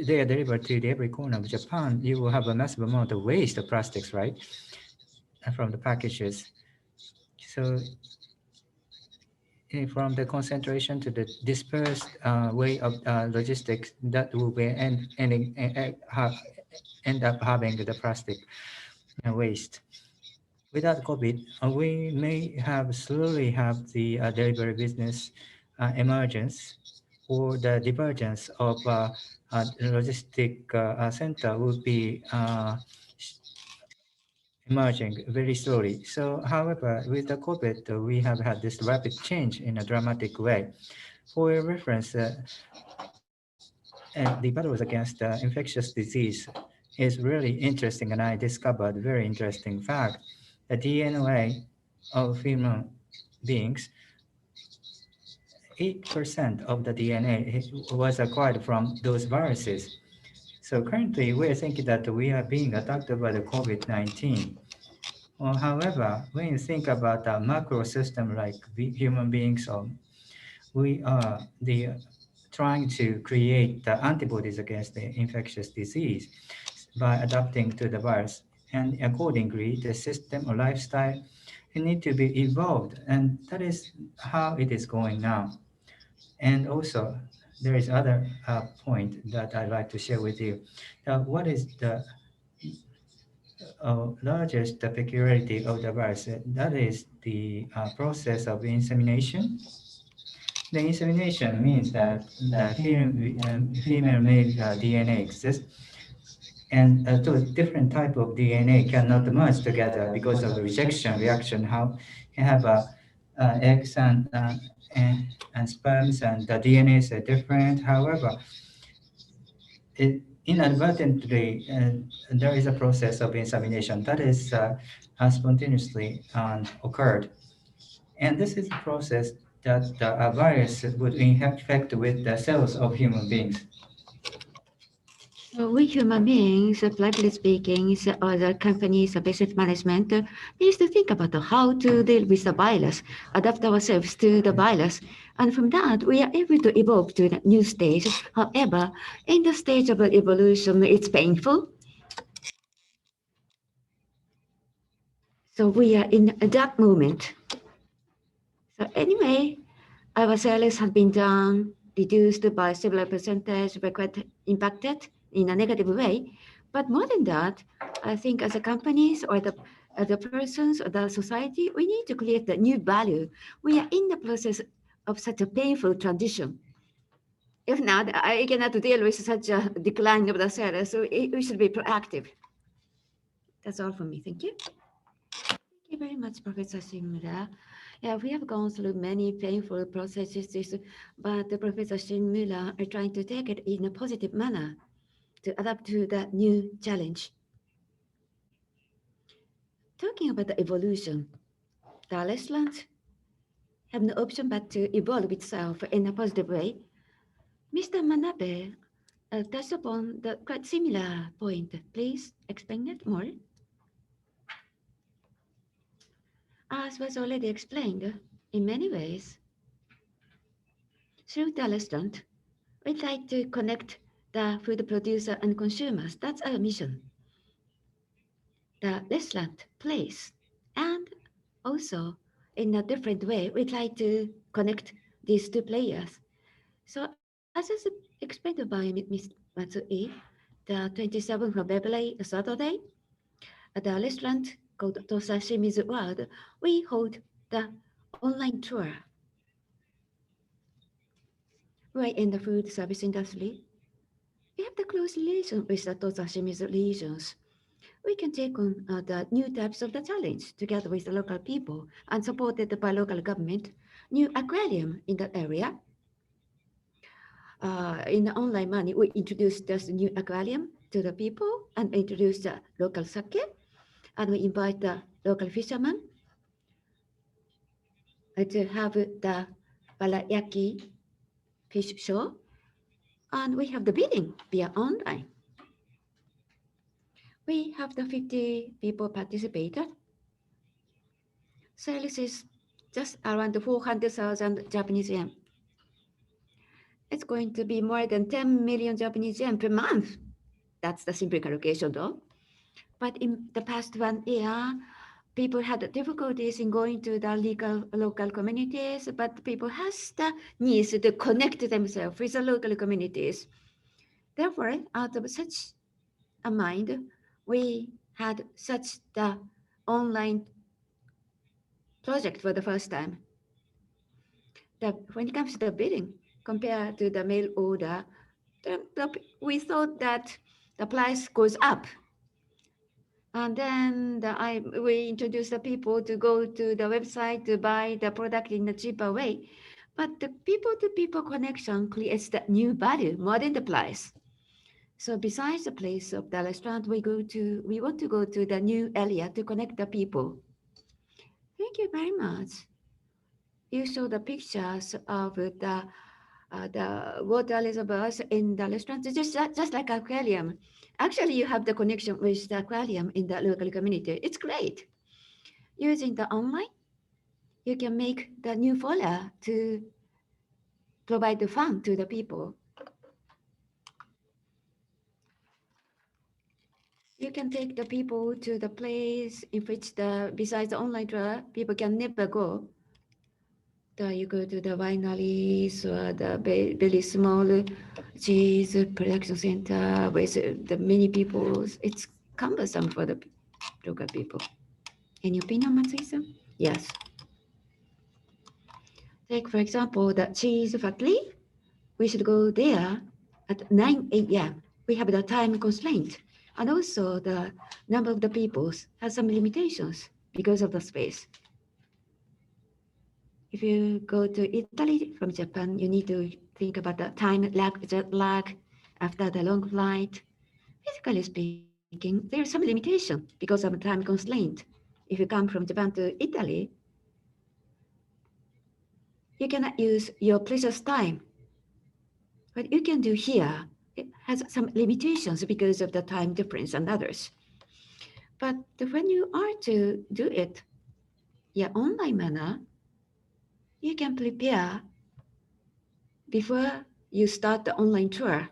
they are delivered to every corner of Japan, you will have a massive amount of waste of plastics, right, from the packages. So from the concentration to the dispersed way of logistics, that will be end up having the plastic waste. Without COVID, we may have slowly have the delivery business emergence, or the divergence of logistic center would be emerging very slowly. So, however, with the COVID, we have had this rapid change in a dramatic way. For reference, the battles against infectious disease is really interesting, and I discovered a very interesting fact. The DNA of human beings, 8% of the DNA was acquired from those viruses. So currently, we're thinking that we are being attacked by the COVID-19. Well, however, when you think about a macro system like human beings, we are trying to create the antibodies against the infectious disease by adapting to the virus. And accordingly, the system or lifestyle need to be evolved. And that is how it is going now. And also, there is other point that I'd like to share with you. What is the largest peculiarity of the virus? That is the process of insemination. The insemination means that the female male DNA exists, and two different type of DNA cannot merge together because of the rejection reaction. How you have eggs and sperms, and the DNAs are different. However, inadvertently, there is a process of insemination that is spontaneously occurred. And this is a process that a virus would infect with the cells of human beings. So we human beings, politely speaking, or the companies, business management, needs to think about how to deal with the virus, adapt ourselves to the virus. And from that, we are able to evolve to the new stage. However, in the stage of evolution, it's painful. So we are in a dark moment. So anyway, our sales have been down, reduced by several percentage, we're quite impacted in a negative way. But more than that, I think as a companies or the persons or the society, we need to create a new value. We are in the process of such a painful transition. If not, I cannot deal with such a decline of the sales, so we should be proactive. That's all from me. Thank you. Thank you very much, Professor Shimura. Yeah, we have gone through many painful processes, but Professor Shimura are trying to take it in a positive manner to adapt to the new challenge. Talking about the evolution, the restaurants have no option but to evolve itself in a positive way. Mr. Manabe touched upon the quite similar point. Please explain it more. As was already explained, in many ways, through the restaurant, we'd like to connect the food producer and consumers. That's our mission. The restaurant place. And also, in a different way, we'd like to connect these two players. So, as is explained by Ms. Matsui, the 27th of February, Saturday, at the restaurant called Tosashimi's World, we hold the online tour. Right in the food service industry, we have the close relation with the Tosashimi's regions. We can take on the new types of the challenge together with the local people and supported by local government, new aquarium in that area. In the online money, we introduced this new aquarium to the people and introduced the local sake, and we invite the local fishermen to have the Balayaki fish show, and we have the bidding via online. We have the 50 people participated. Sales is just around 400,000 Japanese yen. It's going to be more than 10 million Japanese yen per month. That's the simple calculation though. But in the past 1 year, people had difficulties in going to the local communities, but people has the needs to connect themselves with the local communities. Therefore, out of such a mind, we had such the online project for the first time. When it comes to the bidding, compared to the mail order, we thought that the price goes up. And then we introduce the people to go to the website to buy the product in a cheaper way. But the people-to-people connection creates the new value more than the price. So besides the place of the restaurant, we want to go to the new area to connect the people. Thank you very much. You show the pictures of the water reservoirs in the restaurant, just like aquarium. Actually, you have the connection with the aquarium in the local community. It's great. Using the online, you can make the new folder to provide the fun to the people. You can take the people to the place in which besides the online tour, people can never go. You go to the wineries or the very small cheese production center with the many people. It's cumbersome for the local people. Any opinion, Matsui-san? Yes. Take, for example, the cheese factory. We should go there at 9 a.m. We have the time constraint. And also the number of the people has some limitations because of the space. If you go to Italy from Japan, you need to think about the time jet lag after the long flight. Physically speaking, there is some limitation because of time constraint. If you come from Japan to Italy, you cannot use your precious time. What you can do here, it has some limitations because of the time difference and others. But when you are to do it, online manner, you can prepare before you start the online tour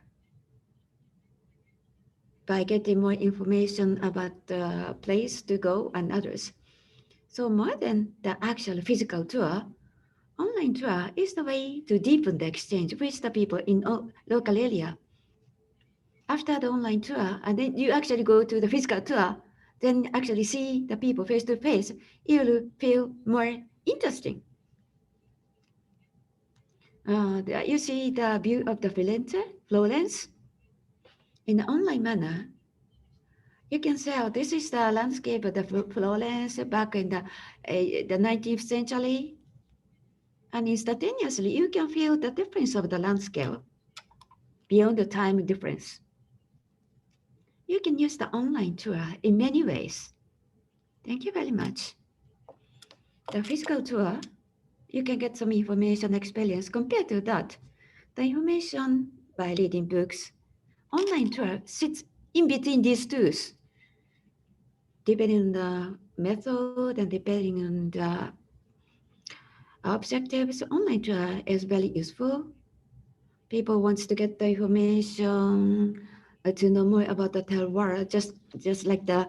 by getting more information about the place to go and others. So more than the actual physical tour, online tour is the way to deepen the exchange with the people in local area. After the online tour, and then you actually go to the physical tour, then actually see the people face to face, you will feel more interesting. There you see the view of the Florence. In an online manner, you can say, this is the landscape of the Florence back in the 19th century. And instantaneously, you can feel the difference of the landscape beyond the time difference. You can use the online tour in many ways. Thank you very much. The physical tour, you can get some information experience. Compared to that, the information by reading books, online tour sits in between these two. Depending on the method and depending on the objectives, online tour is very useful. People wants to get the information to know more about the terroir, just like the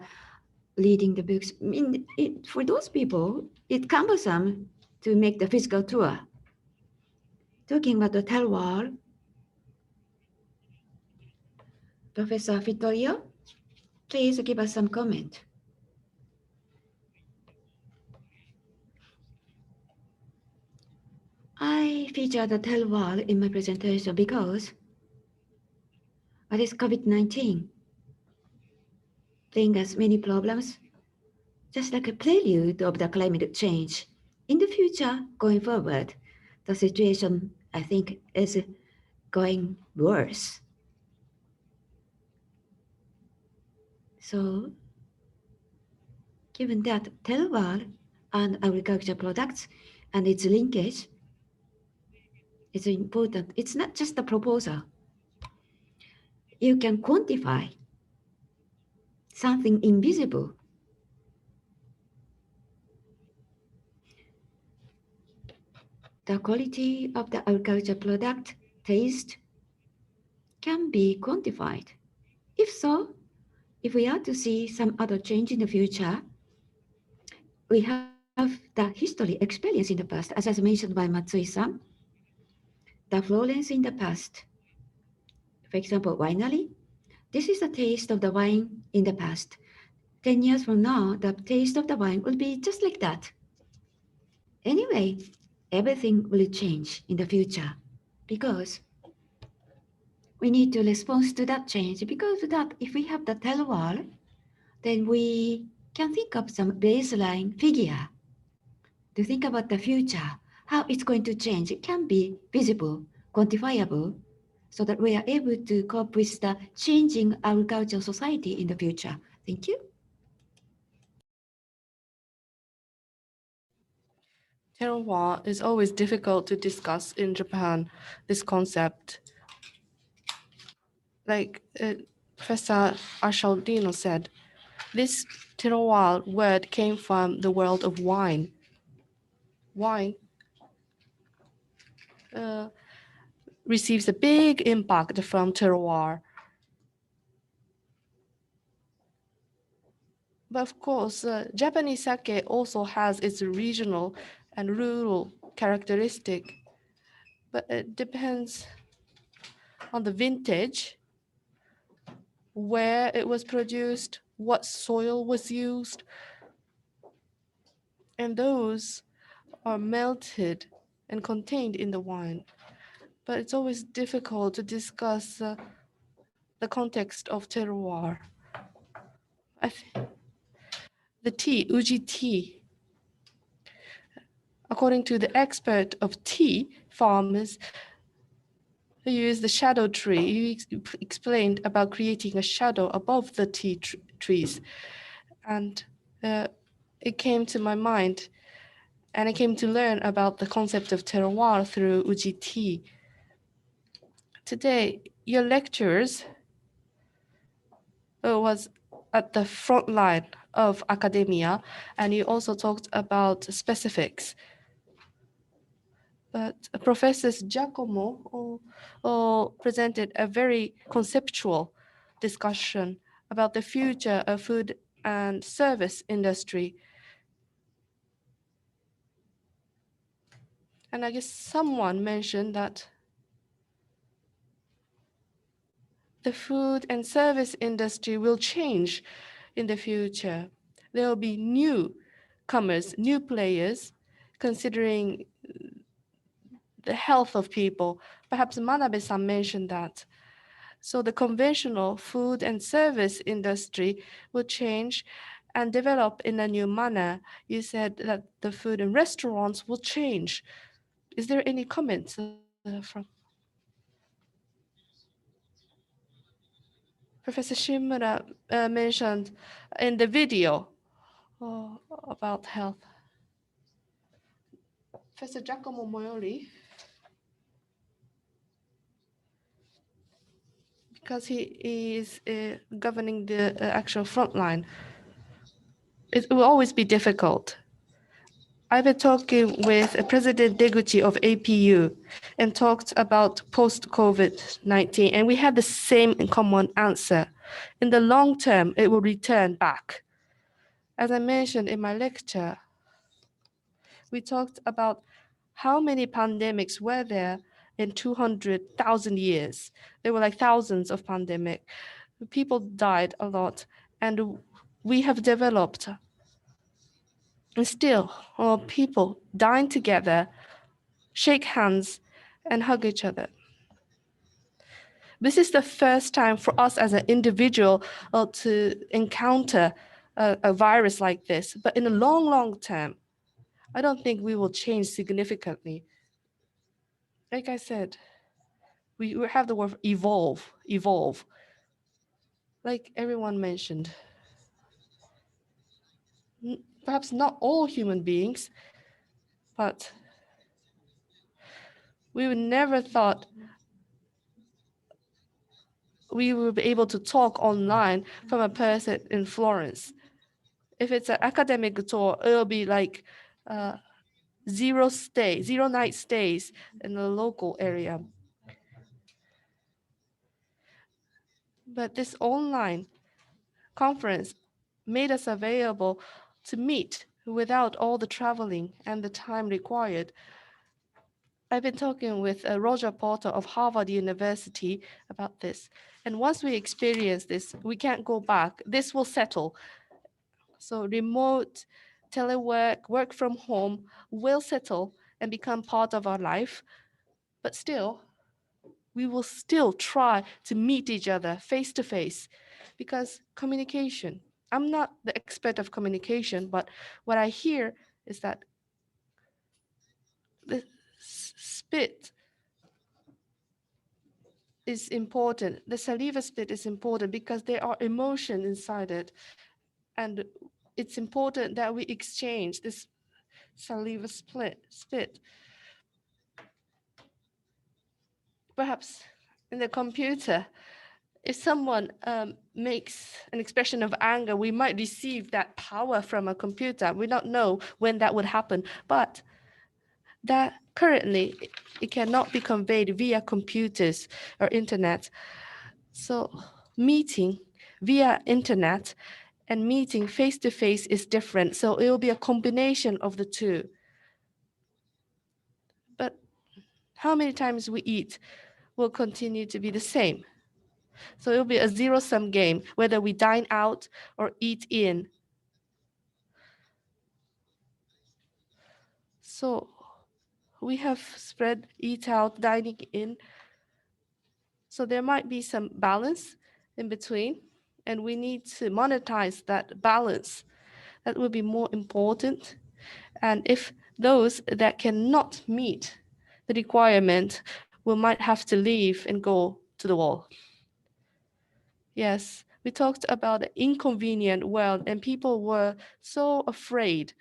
reading the books. I mean, for those people, it's cumbersome to make the physical tour. Talking about the terroir, Professor Vittorio, please give us some comment. I featured the terroir in my presentation because what is COVID-19 bring us many problems, just like a prelude of the climate change. In the future, going forward, the situation, I think, is going worse. So, given that terroir and agriculture products and its linkage is important, it's not just a proposal. You can quantify something invisible. The quality of the agriculture product, taste, can be quantified. If so, if we are to see some other change in the future, we have the history experience in the past, as mentioned by Matsui-san. The Florence in the past, for example, winery, this is the taste of the wine in the past. 10 years from now, the taste of the wine will be just like that. Anyway, everything will change in the future because we need to respond to that change. Because of that, if we have the terroir, then we can think of some baseline figure to think about the future, how it's going to change. It can be visible, quantifiable, so that we are able to cope with the changing agricultural society in the future. Thank you. Terroir is always difficult to discuss in Japan, this concept. Like Professor Ashaldino said, this terroir word came from the world of wine. Wine receives a big impact from terroir. But of course, Japanese sake also has its regional and rural characteristic, but it depends on the vintage, where it was produced, what soil was used, and those are melted and contained in the wine. But it's always difficult to discuss the context of terroir. The tea, uji tea, according to the expert of tea farmers, who used the shadow tree, he explained about creating a shadow above the tea trees. And it came to my mind, and I came to learn about the concept of terroir through uji tea. Today, your lecturers was at the front line of academia, and you also talked about specifics. But Professor Giacomo presented a very conceptual discussion about the future of food and service industry. And I guess someone mentioned that the food and service industry will change in the future. There will be newcomers, new players, considering the health of people. Perhaps Manabe-san mentioned that. So the conventional food and service industry will change and develop in a new manner. You said that the food and restaurants will change. Is there any comments from Professor Shimura mentioned in the video about health? Professor Giacomo Moioli, because he is governing the actual front line, it will always be difficult. I've been talking with President Deguchi of APU and talked about post-COVID-19, and we had the same common answer. In the long term, it will return back. As I mentioned in my lecture, we talked about how many pandemics were there in 200,000 years. There were like thousands of pandemics. People died a lot, and we have developed. And still, people dine together, shake hands, and hug each other. This is the first time for us as an individual to encounter a virus like this. But in the long, long term, I don't think we will change significantly. Like I said, we have the word evolve, like everyone mentioned. Perhaps not all human beings, but we would never thought we will be able to talk online from a person in Florence. If it's an academic tour, it'll be like zero night stays in the local area. But this online conference made us available to meet without all the traveling and the time required. I've been talking with Roger Porter of Harvard University about this. And once we experience this, we can't go back. This will settle. So remote, telework, work from home will settle and become part of our life. But still, we will still try to meet each other face to face because communication I'm not the expert of communication, but what I hear is that the spit is important. The saliva spit is important because there are emotions inside it. And it's important that we exchange this saliva spit. Perhaps in the computer, if someone makes an expression of anger, we might receive that power from a computer. We don't know when that would happen, but that currently it cannot be conveyed via computers or internet. So meeting via internet and meeting face-to-face is different. So it will be a combination of the two. But how many times we eat will continue to be the same. So it will be a zero-sum game, whether we dine out or eat in. So we have spread eat out, dining in. So there might be some balance in between, and we need to monetize that balance. That will be more important. And if those that cannot meet the requirement might have to leave and go to the wall. Yes, we talked about the inconvenient world, and people were so afraid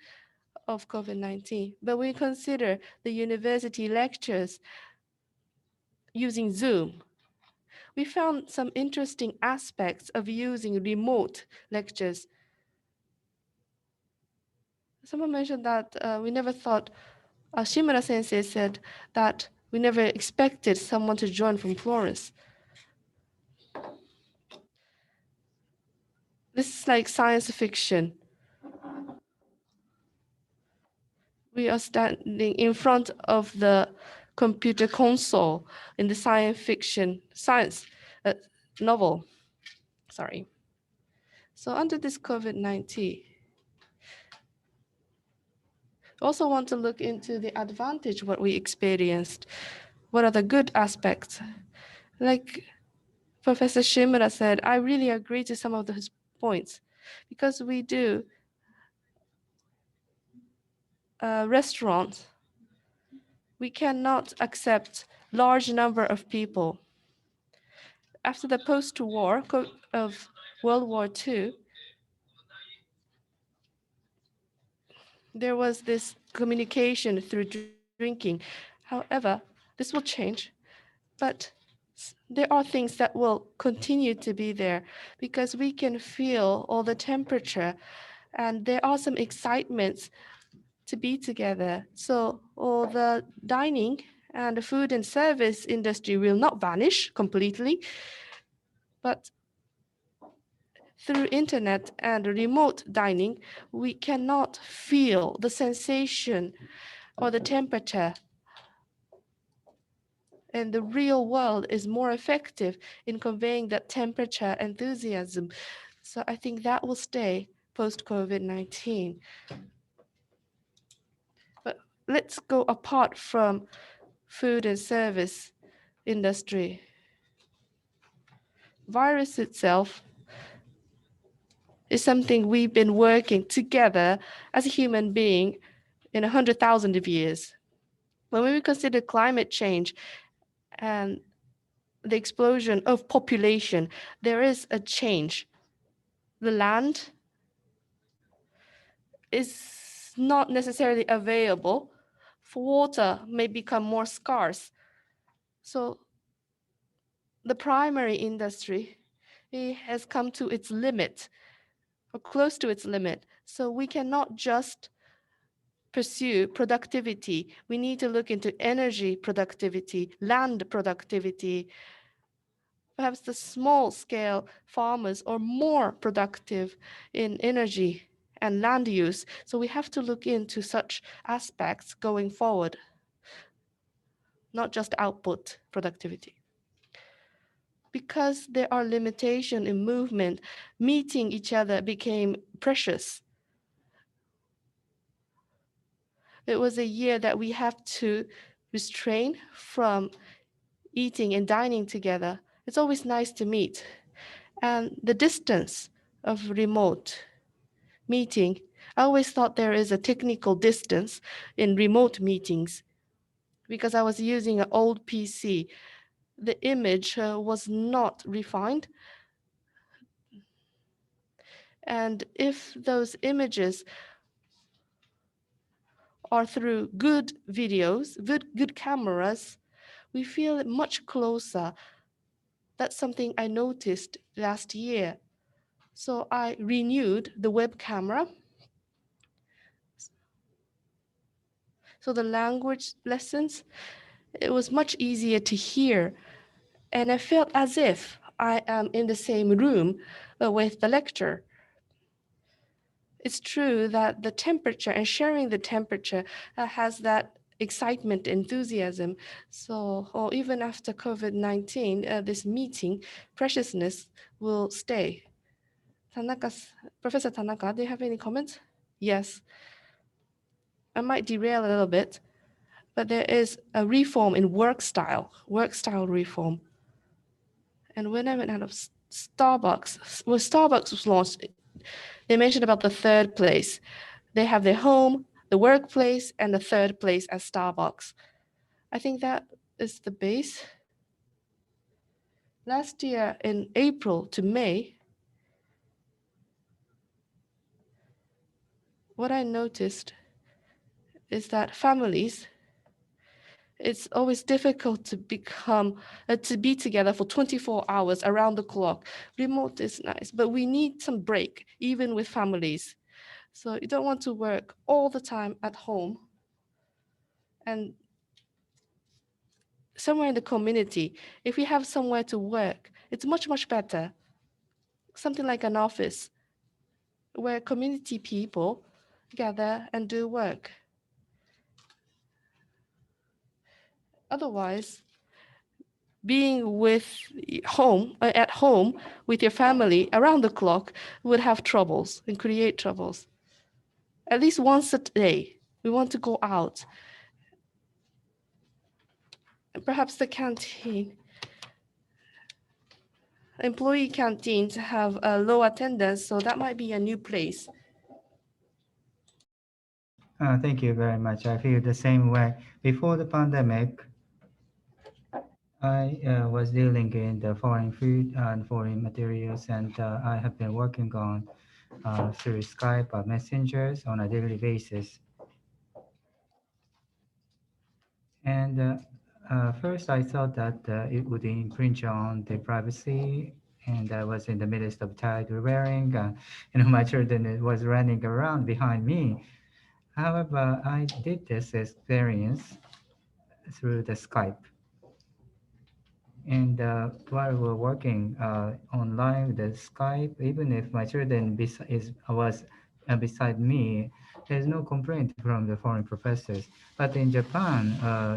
of COVID-19. But we consider the university lectures using Zoom. We found some interesting aspects of using remote lectures. Someone mentioned that we never thought, Shimura sensei said that we never expected someone to join from Florence. This is like science fiction. We are standing in front of the computer console in the science novel. Sorry. So under this COVID-19, we also want to look into the advantage what we experienced. What are the good aspects? Like Professor Shimura said, I really agree to some of his points because we do restaurants. We cannot accept large number of people. After the post-war of World War II, there was this communication through drinking. However, this will change, but there are things that will continue to be there because we can feel all the temperature and there are some excitements to be together. So all the dining and the food and service industry will not vanish completely, but through internet and remote dining, we cannot feel the sensation or the temperature. And the real world is more effective in conveying that temperature enthusiasm. So I think that will stay post-COVID-19. But let's go apart from food and service industry. Virus itself is something we've been working together as a human being in 100,000 of years. When we consider climate change and the explosion of population, there is a change. The land is not necessarily available. For water may become more scarce. So the primary industry has come to its limit or close to its limit. So we cannot just pursue productivity. We need to look into energy productivity, land productivity. Perhaps the small scale farmers are more productive in energy and land use. So we have to look into such aspects going forward, not just output productivity. Because there are limitations in movement, meeting each other became precious. It was a year that we have to restrain from eating and dining together. It's always nice to meet. And the distance of remote meeting. I always thought there is a technical distance in remote meetings because I was using an old PC. The image was not refined. And if those images are through good videos, good cameras, we feel much closer. That's something I noticed last year. So I renewed the web camera. So the language lessons, it was much easier to hear. And I felt as if I am in the same room with the lecturer. It's true that the temperature and sharing the temperature has that excitement, enthusiasm. So, or even after COVID-19, this meeting, preciousness will stay. Professor Tanaka, do you have any comments? Yes. I might derail a little bit, but there is a reform in work style reform. And when I went out of Starbucks, when Starbucks was launched, they mentioned about the third place. They have their home, the workplace, and the third place as Starbucks. I think that is the base. Last year in April to May, what I noticed is that families, it's always difficult to be together for 24 hours around the clock. Remote is nice, but we need some break, even with families. So you don't want to work all the time at home. And somewhere in the community, if we have somewhere to work, it's much, much better. Something like an office where community people gather and do work. Otherwise, being at home with your family around the clock would have troubles and create troubles. At least once a day, we want to go out. And perhaps the canteen, employee canteens have a low attendance, so that might be a new place. Thank you very much. I feel the same way. Before the pandemic, I was dealing in the foreign food and foreign materials, and I have been working on through Skype or messengers on a daily basis. And first, I thought that it would infringe on the privacy, and I was in the midst of tide wearing. My children was running around behind me. However, I did this experience through the Skype. And while we're working online with the Skype, even if my children was beside me, there's no complaint from the foreign professors. But in Japan,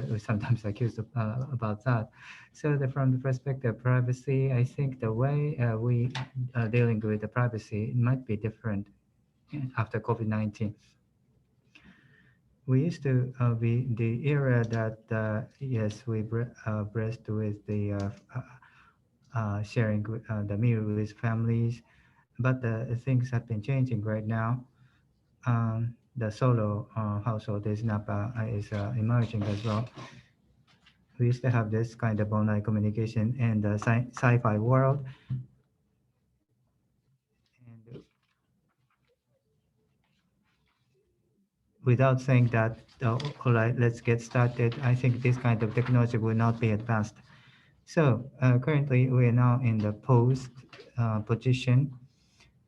we're sometimes accused about that. So from the perspective of privacy, I think the way we are dealing with the privacy might be different after COVID-19. We used to be the era that, yes, we blessed with the sharing the meal with families, but things have been changing right now. The solo household is emerging as well. We used to have this kind of online communication in the sci-fi world. And without saying that, all right, let's get started, I think this kind of technology will not be advanced. So currently, we are now in the post position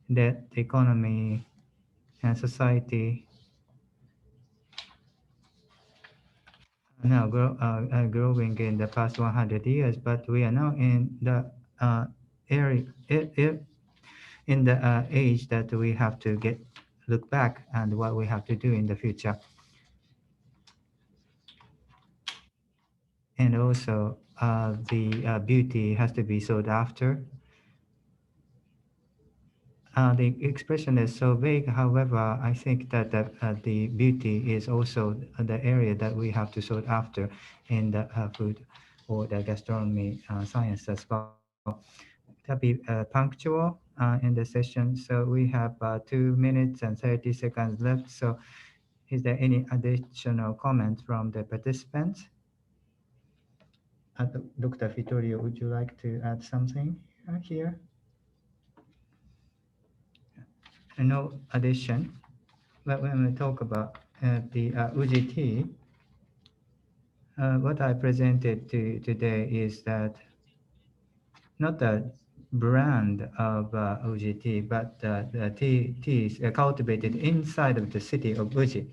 that the economy and society are now growing in the past 100 years, but we are now in the area, in the age that we have to look back and what we have to do in the future. And also, the beauty has to be sought after. The expression is so vague. However, I think that the beauty is also the area that we have to sought after in the food or the gastronomy science as well. To be punctual in the session. So we have 2 minutes and 30 seconds left. So is there any additional comment from the participants? Dr. Vittorio, would you like to add something here? No addition. But when we talk about the UGT, what I presented today is that not the brand of UGT, but the teas cultivated inside of the city of Uji.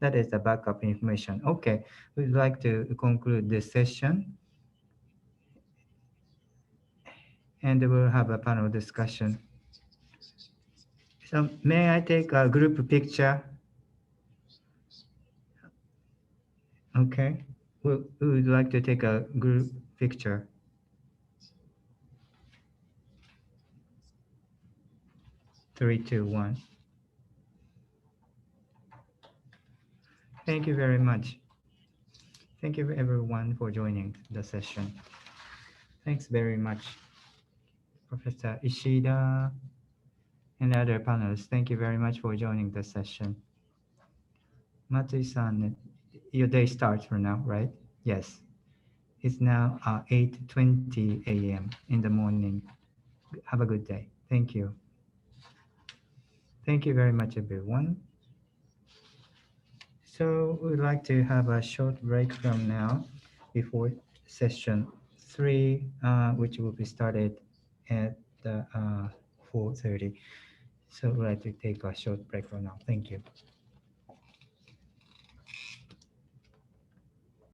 That is the backup information. Okay, we'd like to conclude this session. And we'll have a panel discussion. So may I take a group picture? Okay, we would like to take a group picture. Three, two, one. Thank you very much. Thank you everyone for joining the session. Thanks very much, Professor Ishida and other panelists. Thank you very much for joining the session. Matsui-san, your day starts from now, right? Yes. It's now 8:20 a.m. in the morning. Have a good day. Thank you. Thank you very much, everyone. So we'd like to have a short break from now before session 3, which will be started at 4:30. So we'd like to take a short break for now. Thank you.